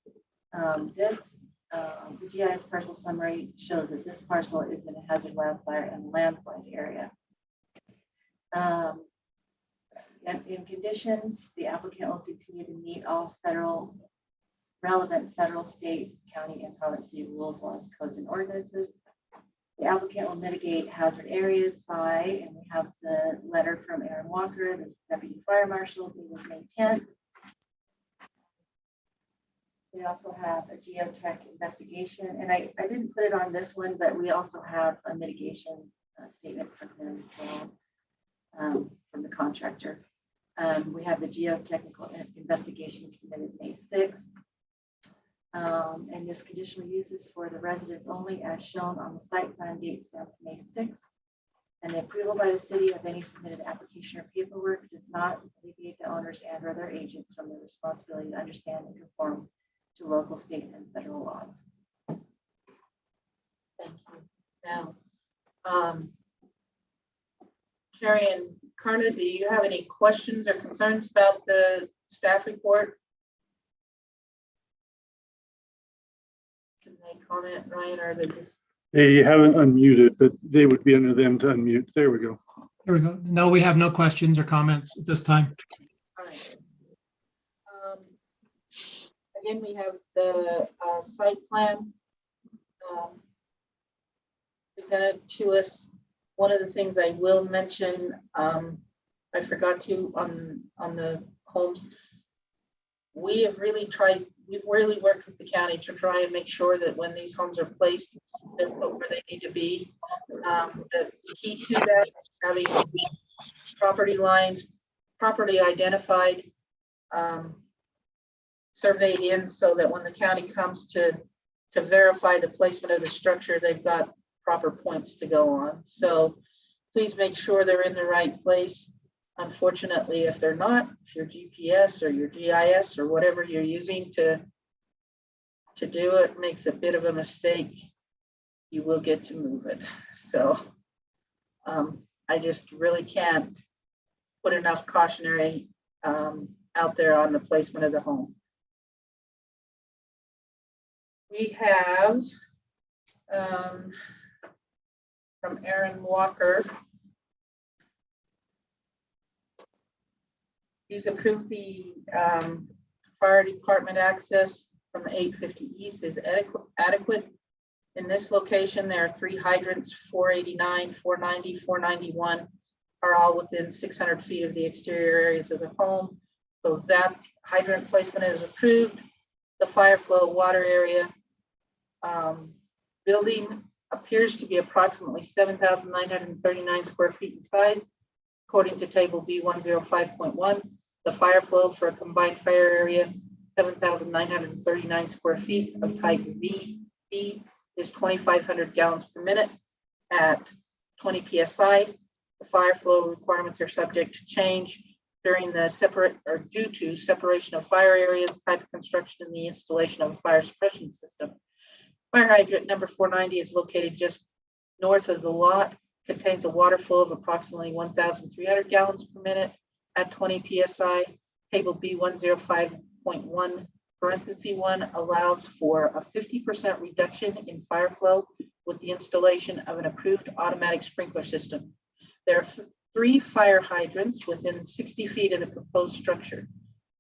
the GIS parcel summary shows that this parcel is in a hazard wildfire and landslide area. And in conditions, the applicant will continue to meet all relevant federal, state, county, and province city rules, laws, codes, and ordinances. The applicant will mitigate hazard areas by, and we have the letter from Aaron Walker, the deputy fire marshal, dated May 10th. We also have a geotech investigation, and I didn't put it on this one, but we also have a mitigation statement from him as well, from the contractor. We have the geotechnical investigation submitted May 6th. And this conditional use is for the residents only as shown on the site plan date stamped May 6th. And the approval by the city of any submitted application or paperwork does not alleviate the owners and or their agents from the responsibility to understand and conform to local, state, and federal laws. Thank you. Now, Carrie and Carla, do you have any questions or concerns about the staff report? Can they comment, Ryan, or are they just? They haven't unmuted, but they would be under them to unmute. There we go. There we go. No, we have no questions or comments at this time. All right. Again, we have the site plan presented to us. One of the things I will mention, I forgot to on the homes. We've really worked with the county to try and make sure that when these homes are placed, they're put where they need to be. The key to that is having property lines properly identified, surveyed in, so that when the county comes to verify the placement of the structure, they've got proper points to go on. So please make sure they're in the right place. Unfortunately, if they're not, if your GPS or your GIS or whatever you're using to do it makes a bit of a mistake, you will get to move it. So I just really can't put enough cautionary out there on the placement of the home. We have from Aaron Walker. He's approved the fire department access from 850 East is adequate. In this location, there are 3 hydrants, 489, 490, 491 are all within 600 feet of the exterior areas of the home. So that hydrant placement is approved. The fire flow water area building appears to be approximately 7,939 square feet in size. According to table B105.1, the fire flow for a combined fire area 7,939 square feet of type VB is 2,500 gallons per minute at 20 psi. The fire flow requirements are subject to change during the due to separation of fire areas, type of construction, and the installation of a fire suppression system. Fire hydrant number 490 is located just north of the lot, contains a water flow of approximately 1,300 gallons per minute at 20 psi. Table B105.1 parenthesis 1 allows for a 50% reduction in fire flow with the installation of an approved automatic sprinkler system. There are 3 fire hydrants within 60 feet of the proposed structure.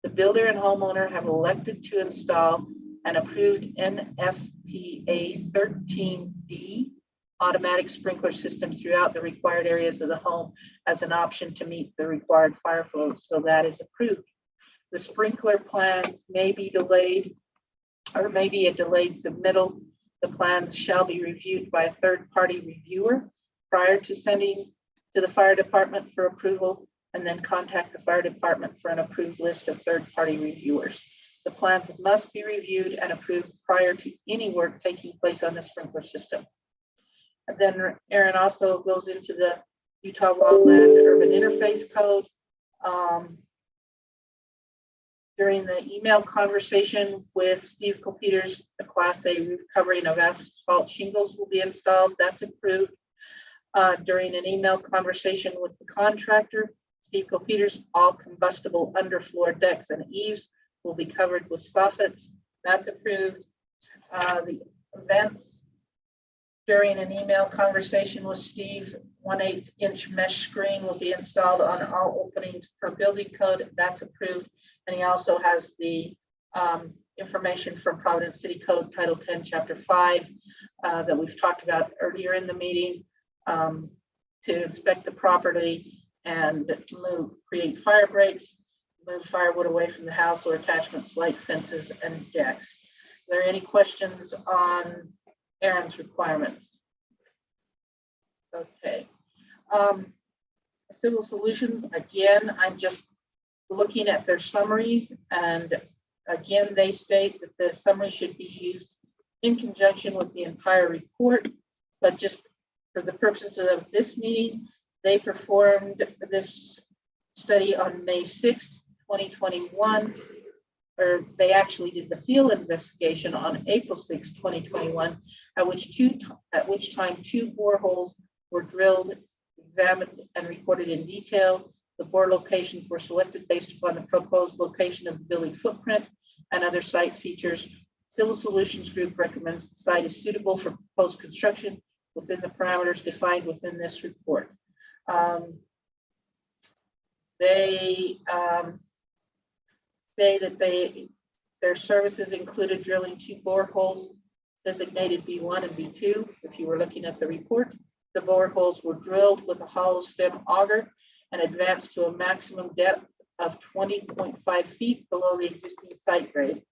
The builder and homeowner have elected to install an approved NFPA 13D automatic sprinkler system throughout the required areas of the home as an option to meet the required fire flow. So that is approved. The sprinkler plans may be delayed or may be a delayed submittal. The plans shall be reviewed by a third-party reviewer prior to sending to the fire department for approval, and then contact the fire department for an approved list of third-party reviewers. The plans must be reviewed and approved prior to any work taking place on the sprinkler system. And then Aaron also goes into the Utah Wildland Urban Interface Code. During the email conversation with Steve Copeters, the Class A roof covering of asphalt shingles will be installed. That's approved. During an email conversation with the contractor, Steve Copeters, all combustible underfloor decks and eaves will be covered with soffits. That's approved. The events during an email conversation with Steve, 1/8 inch mesh screen will be installed on all openings per building code. That's approved. And he also has the information from Providence City Code Title 10, Chapter 5 that we've talked about earlier in the meeting to inspect the property and create fire breaks, move firewood away from the house or attachments like fences and decks. Are there any questions on Aaron's requirements? Okay. Civil Solutions, again, I'm just looking at their summaries, and again, they state that the summary should be used in conjunction with the entire report, but just for the purposes of this meeting, they performed this study on May 6th, 2021, or they actually did the field investigation on April 6th, 2021, at which time 2 boreholes were drilled, examined, and recorded in detail. The bore locations were selected based upon the proposed location of the building footprint and other site features. Civil Solutions Group recommends the site is suitable for proposed construction within the parameters defined within this report. They say that their services included drilling 2 boreholes designated B1 and B2. If you were looking at the report, the boreholes were drilled with a hollow stem auger and advanced to a maximum depth of 20.5 feet below the existing site grade.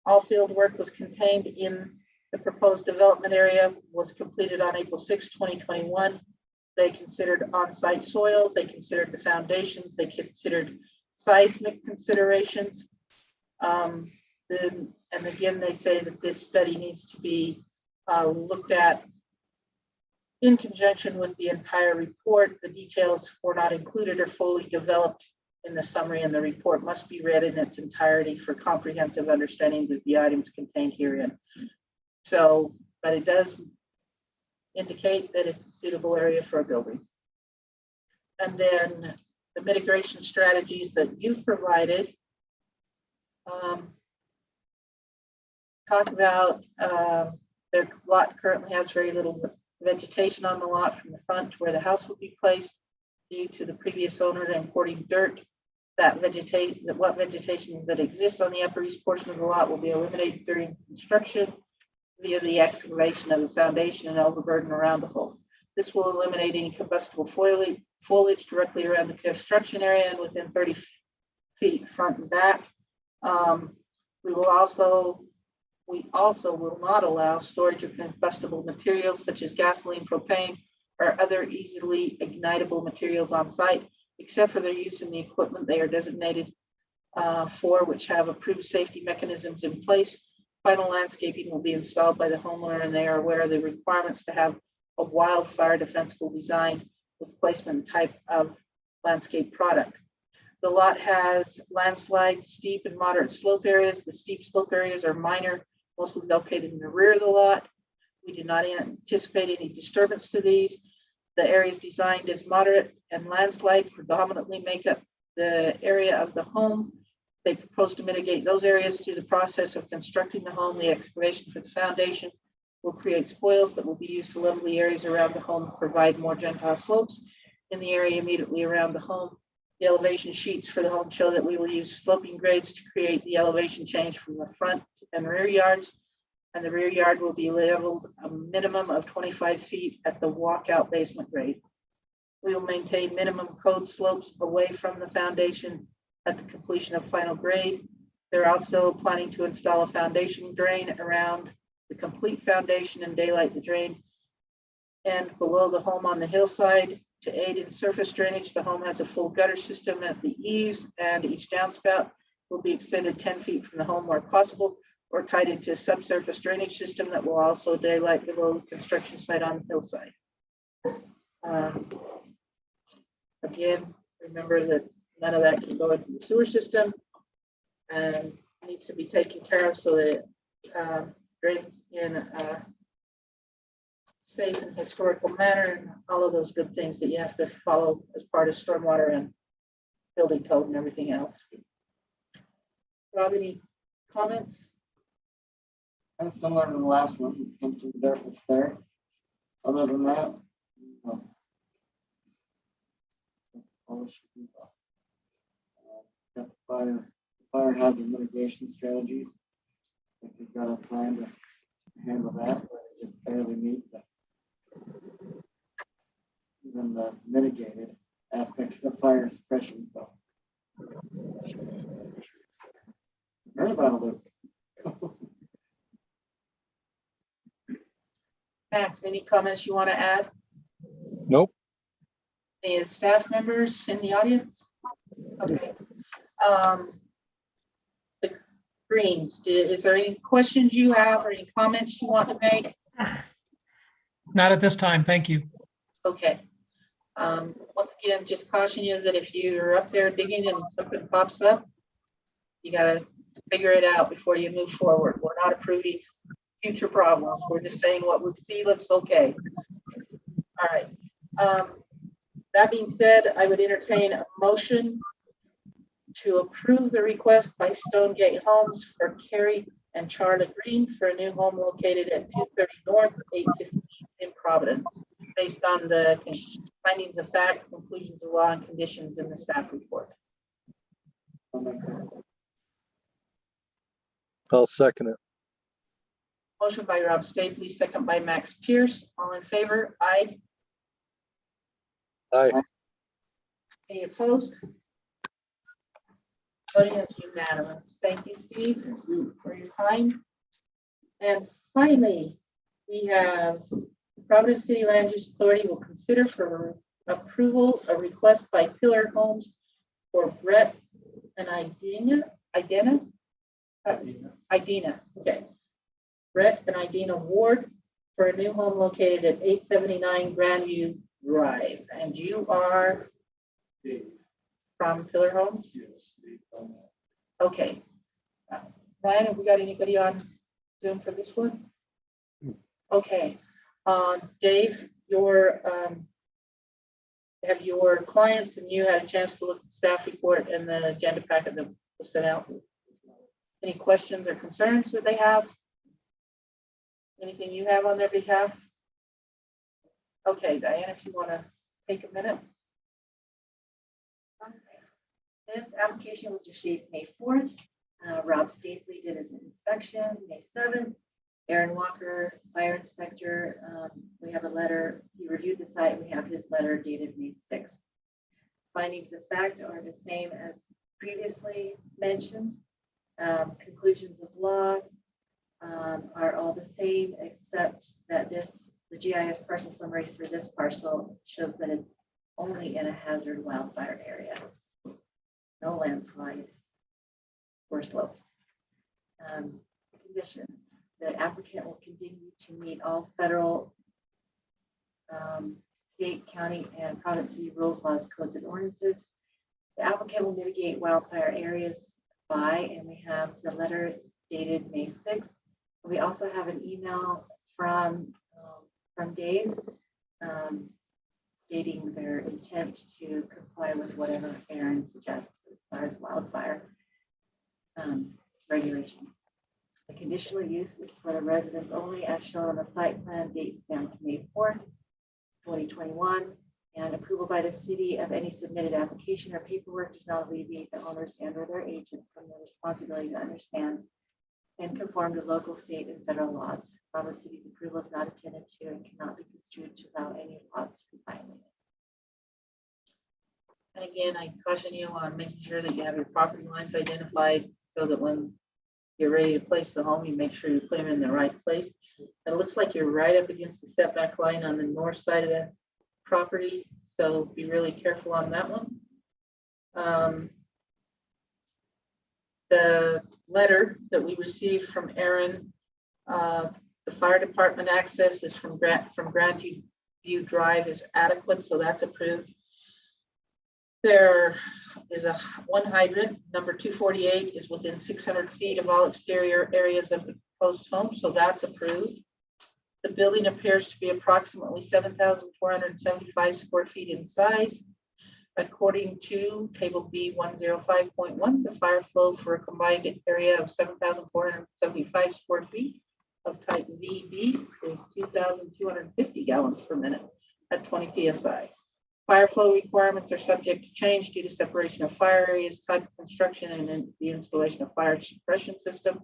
All field work was contained in the proposed development area, was completed on April 6, 2021. They considered on-site soil, they considered the foundations, they considered seismic considerations. And again, they say that this study needs to be looked at in conjunction with the entire report. The details were not included or fully developed in the summary, and the report must be read in its entirety for comprehensive understanding of the items contained herein. So, but it does indicate that it's a suitable area for a building. And then the mitigation strategies that you've provided talk about their lot currently has very little vegetation on the lot from the front to where the house will be placed due to the previous owner importing dirt. What vegetation that exists on the upper east portion of the lot will be eliminated during construction via the excavation of the foundation and overburden around the hole. This will eliminate any combustible foliage directly around the construction area and within 30 feet front and back. We also will not allow storage of combustible materials such as gasoline, propane, or other easily ignitable materials on site. except for their use in the equipment they are designated for, which have approved safety mechanisms in place. Final landscaping will be installed by the homeowner, and they are aware of the requirements to have a wildfire defensible design with placement type of landscape product. The lot has landslide, steep and moderate slope areas. The steep slope areas are minor, mostly located in the rear of the lot. We do not anticipate any disturbance to these. The areas designed as moderate and landslide predominantly make up the area of the home. They propose to mitigate those areas through the process of constructing the home. The excavation for the foundation will create spoils that will be used to level the areas around the home, provide more gentile slopes in the area immediately around the home. The elevation sheets for the home show that we will use sloping grades to create the elevation change from the front and rear yards. And the rear yard will be leveled a minimum of 25 feet at the walkout basement grade. We will maintain minimum code slopes away from the foundation at the completion of final grade. They're also planning to install a foundation drain around the complete foundation and daylight the drain. And below the home on the hillside, to aid in surface drainage, the home has a full gutter system at the eaves, and each downspout will be extended 10 feet from the home where possible, or tied into a subsurface drainage system that will also daylight below the construction site on the hillside. Again, remember that none of that can go into the sewer system and needs to be taken care of so that it drains in a safe and historical manner, and all of those good things that you have to follow as part of stormwater and building code and everything else. Rob, any comments? Kind of similar to the last one, you come to the dirt that's there. Other than that, all should be well. Got the fire hazard mitigation strategies. I think we've got a plan to handle that, but it just barely meet even the mitigated aspect of the fire suppression. So, heard about it. Max, any comments you want to add? Nope. Any staff members in the audience? Okay. The Greens, is there any questions you have or any comments you want to make? Not at this time. Thank you. Okay. Once again, just caution you that if you're up there digging and something pops up, you gotta figure it out before you move forward. We're not approving future problems. We're just saying what we see looks okay. All right. That being said, I would entertain a motion to approve the request by Stonegate Homes for Carrie and Charlotte Green for a new home located at 230 North, 815 in Providence, based on the findings of fact, conclusions of law, and conditions in the staff report. I'll second it. Motion by Rob Stapley, second by Max Pierce. All in favor? Aye. Aye. Any opposed? Voting is unanimous. Thank you, Steve, for your time. And finally, we have Providence City Land Use Authority will consider for approval a request by Pillar Homes for Brett and Idina. Okay. Brett and Idina Ward for a new home located at 879 Grandview Drive. And you are from Pillar Homes? Yes. Okay. Ryan, have we got anybody on Zoom for this one? Okay. Dave, have your clients and you had a chance to look at the staff report and the agenda packet that was sent out? Any questions or concerns that they have? Anything you have on their behalf? Okay, Diane, if you want to take a minute. This application was received May 4th. Rob Stapley did his inspection May 7th. Aaron Walker, fire inspector, we have a letter. He reviewed the site. We have his letter dated May 6th. Findings of fact are the same as previously mentioned. Conclusions of law are all the same, except that the GIS parcel summary for this parcel shows that it's only in a hazard wildfire area. No landslide or slopes. Conditions. The applicant will continue to meet all federal, state, county, and province city rules, laws, codes, and ordinances. The applicant will mitigate wildfire areas by, and we have the letter dated May 6th. We also have an email from Dave stating their intent to comply with whatever Aaron suggests as far as wildfire regulations. The conditional use is for the residents only as shown on the site plan, date stamped May 4th, 2021, and approval by the city of any submitted application or paperwork does not alleviate the owners and or their agents from the responsibility to understand and conform to local, state, and federal laws. While the city's approval is not intended to and cannot be construed to allow any laws to be violated. And again, I caution you on making sure that you have your property lines identified so that when you're ready to place the home, you make sure you put them in the right place. It looks like you're right up against the setback line on the north side of the property, so be really careful on that one. The letter that we received from Aaron, the fire department access is from Grandview Drive is adequate, so that's approved. There is one hydrant, number 248, is within 600 feet of all exterior areas of the proposed home, so that's approved. The building appears to be approximately 7,475 square feet in size. According to table B 105.1, the fire flow for a combined area of 7,475 square feet of type VB is 2,250 gallons per minute at 20 psi. Fire flow requirements are subject to change due to separation of fire areas, type of construction, and the installation of fire suppression system.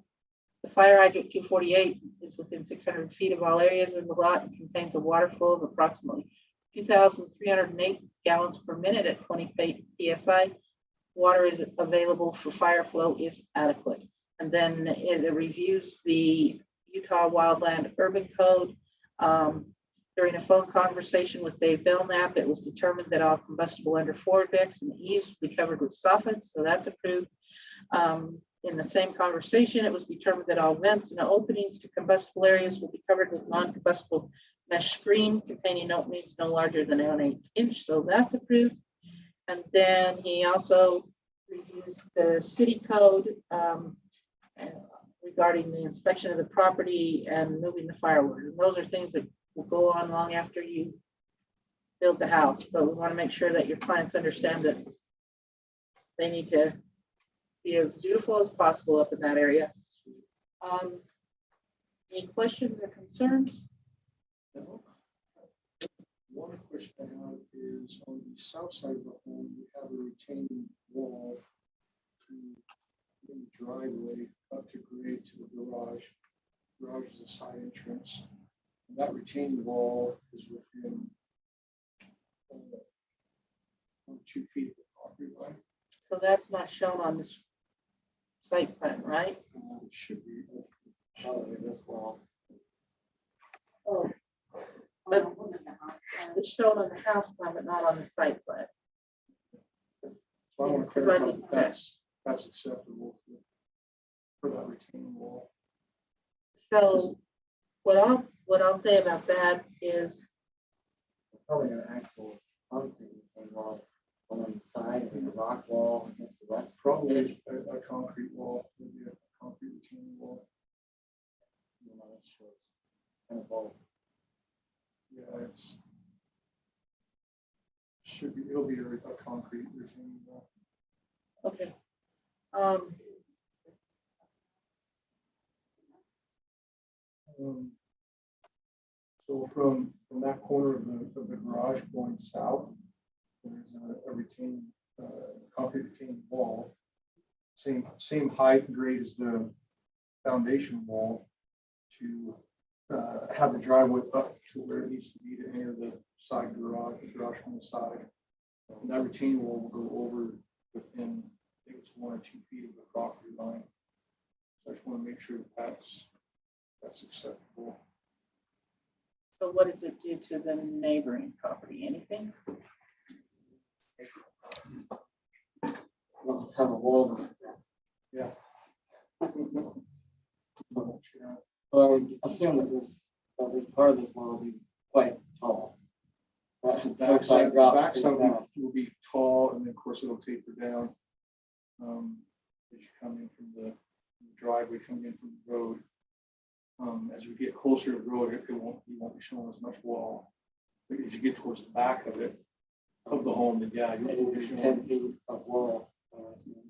The fire hydrant 248 is within 600 feet of all areas in the lot and contains a water flow of approximately 2,308 gallons per minute at 20 psi. Water is available for fire flow is adequate. And then it reviews the Utah Wildland Urban Code. During a phone conversation with Dave Belknap, it was determined that all combustible under floor decks and eaves will be covered with soffits, so that's approved. In the same conversation, it was determined that all vents and openings to combustible areas will be covered with non-combustible mesh screen containing openings no larger than 1/8 inch, so that's approved. And then he also reviews the city code regarding the inspection of the property and moving the firewood. And those are things that will go on long after you build the house, but we want to make sure that your clients understand that they need to be as beautiful as possible up in that area. Any questions or concerns? No. One question I have is on the south side of the home, we have a retaining wall to the driveway up to grade to the garage. Garage is a side entrance. And that retaining wall is within 2 feet of the property line. So that's not shown on this site plan, right? It should be. Probably this wall. Oh, but it's shown on the house plan, but not on the site plan. So I want to Because I clarify think that's acceptable for that retaining wall. So what I'll say about that is Probably an actual concrete wall on the side and the rock wall against the west. Probably a concrete wall, maybe a concrete retaining wall. This shows kind of both. Yeah, it'll be a concrete retaining wall. okay. So from that corner of the garage going south, there's a retaining, concrete retaining wall. Same height and grade as the foundation wall to have the driveway up to where it needs to be to enter the side garage, the garage from the side. And that retaining wall will go over within, I think it's 1 or 2 feet of the property line. So I just want to make sure that's acceptable. So what does it do to the neighboring property? Anything? We'll have a wall. Yeah. So I would assume that this, at least part of this wall will be quite tall. That hillside drop Back pretty side fast. will be tall, and then of course it'll taper down. As you come in from the driveway, coming in from the road. As we get closer to the road, you won't be showing as much wall. But as you get towards the back of it, of the home, then yeah, Maybe you'll be showing. 10 feet of wall.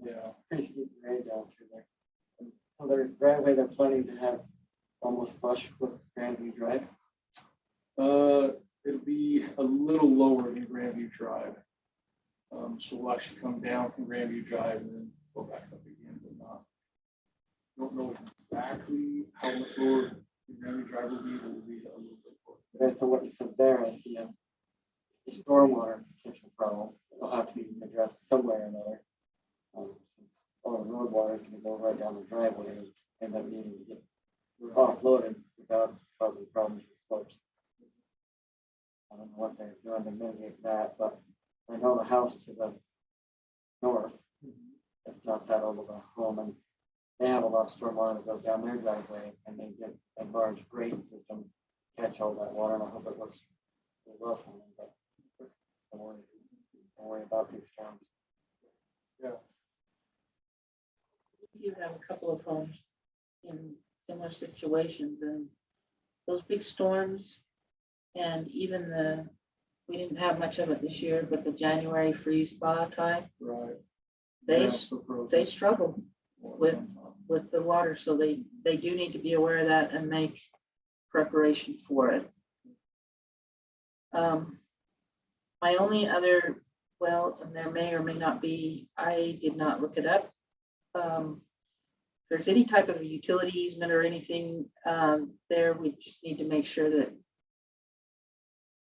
Yeah. Pretty steep grade down through there. And so their driveway, they're planning to have almost flush with Grandview Drive. It'll be a little lower than Grandview Drive. So we'll actually come down from Grandview Drive and then go back up again, but not. Don't know exactly how much lower the Grandview Drive will be, but it will be a little bit lower. Based on what you said there, I see a stormwater potential problem. It'll have to be addressed somewhere or another. Since all the road water is going to go right down the driveway and end up needing to get offloaded without causing problems with slopes. I don't know what they're doing to mitigate that, but I know the house to the north, it's not that old of a home, and they have a lot of stormwater that goes down their driveway, and they get a large grate system catch all that water, and I hope it works really well for them, but don't worry about these storms. You have a couple of homes in similar situations, and those big storms, and even we didn't have much of it this year, but the January freeze thaw time, Right. they Yeah, so frozen. they struggle with the water, so they do need to be aware of that and make preparation for it. My only other, and there may or may not be, I did not look it up. If there's any type of utility easement or anything there, we just need to make sure that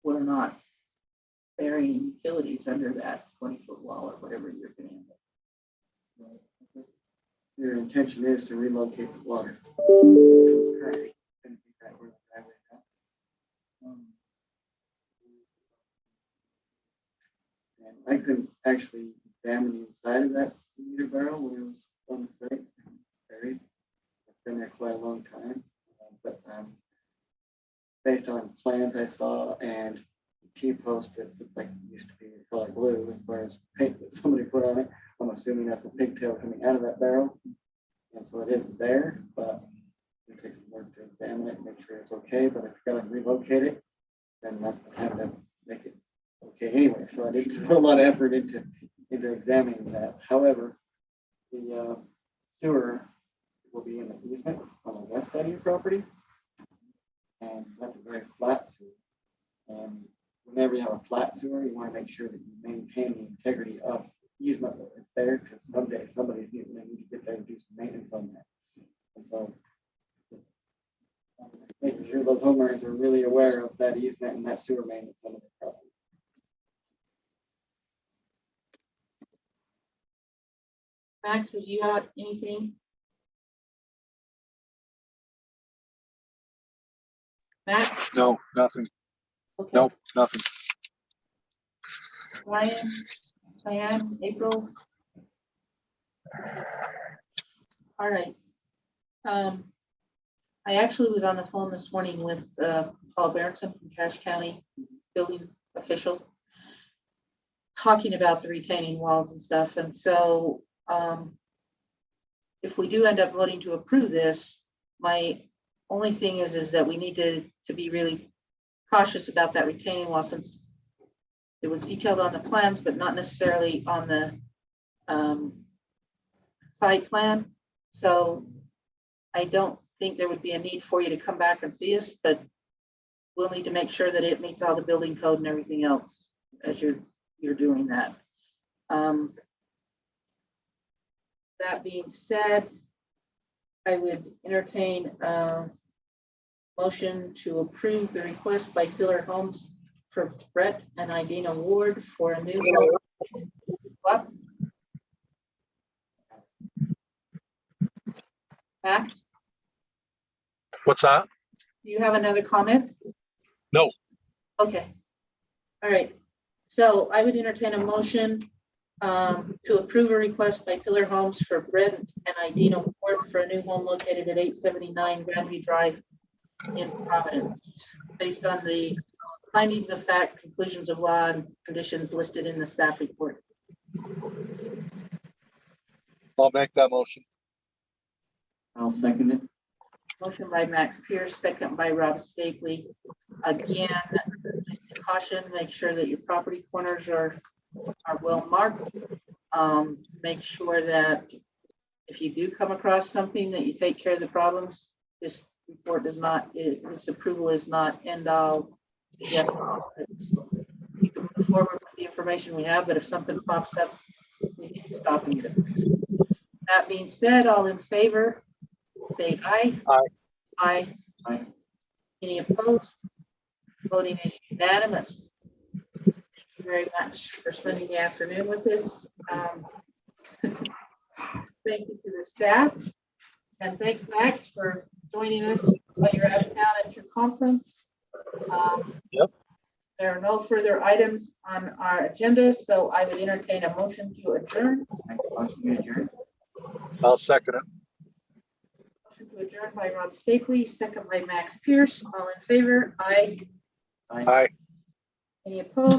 we're not burying utilities under that 20-foot wall or whatever you're doing. Your intention is to relocate the water. It's currently gonna be right where the driveway is at. And I couldn't actually examine the inside of that meter barrel when it was on the site, buried. It's been there quite a long time, but based on plans I saw and T-post, it looked like it used to be color blue as far as paint that somebody put on it. I'm assuming that's a pigtail coming out of that barrel. And so it is there, but it takes some work to examine it and make sure it's okay. But if you're going to relocate it, then that's the time to make it okay anyway. So I didn't put a lot of effort into examining that. However, the sewer will be in the easement on the west side of your property. And that's a very flat sewer. And whenever you have a flat sewer, you want to make sure that you maintain the integrity of the easement that is there, because someday somebody's need to get there and do some maintenance on that. And so making sure those homeowners are really aware of that easement and that sewer main that's under the property. Max, have you got anything? Max? No, nothing. Okay. Nope, nothing. Ryan, Diane, April. All right. I actually was on the phone this morning with Paul Berenson from Cache County building official, talking about the retaining walls and stuff. And so if we do end up voting to approve this, my only thing is that we need to be really cautious about that retaining wall, since it was detailed on the plans, but not necessarily on the site plan. So I don't think there would be a need for you to come back and see us, but we'll need to make sure that it meets all the building code and everything else as you're doing that. That being said, I would entertain a motion to approve the request by Filler Homes for Brett and Idina Ward for a new home. What? Max, What's that? do you have another comment? No. Okay. All right. So I would entertain a motion to approve a request by Pillar Homes for Brent and Idino Court for a new home located at 879 Grandview Drive in Providence, based on the findings of fact, conclusions of law, and conditions listed in the staff report. I'll make that motion. I'll second it. Motion by Max Pierce, second by Rob Stapley. Again, caution, make sure that your property corners are well marked. Make sure that if you do come across something, that you take care of the problems. This report does not, this approval is not end all. Yes, you can move forward with the information we have, but if something pops up, we need to stop and get it. That being said, all in favor, say aye. Aye. Aye. Aye. Any opposed? Voting is unanimous. Thank you very much for spending the afternoon with us. Thank you to the staff. And thanks, Max, for joining us while you're out of town at your conference. Yep. There are no further items on our agenda, so I would entertain a motion to adjourn. Motion to adjourn. I'll second it. Motion to adjourn by Rob Stapley, second by Max Pierce. All in favor? Aye. Aye. Any opposed?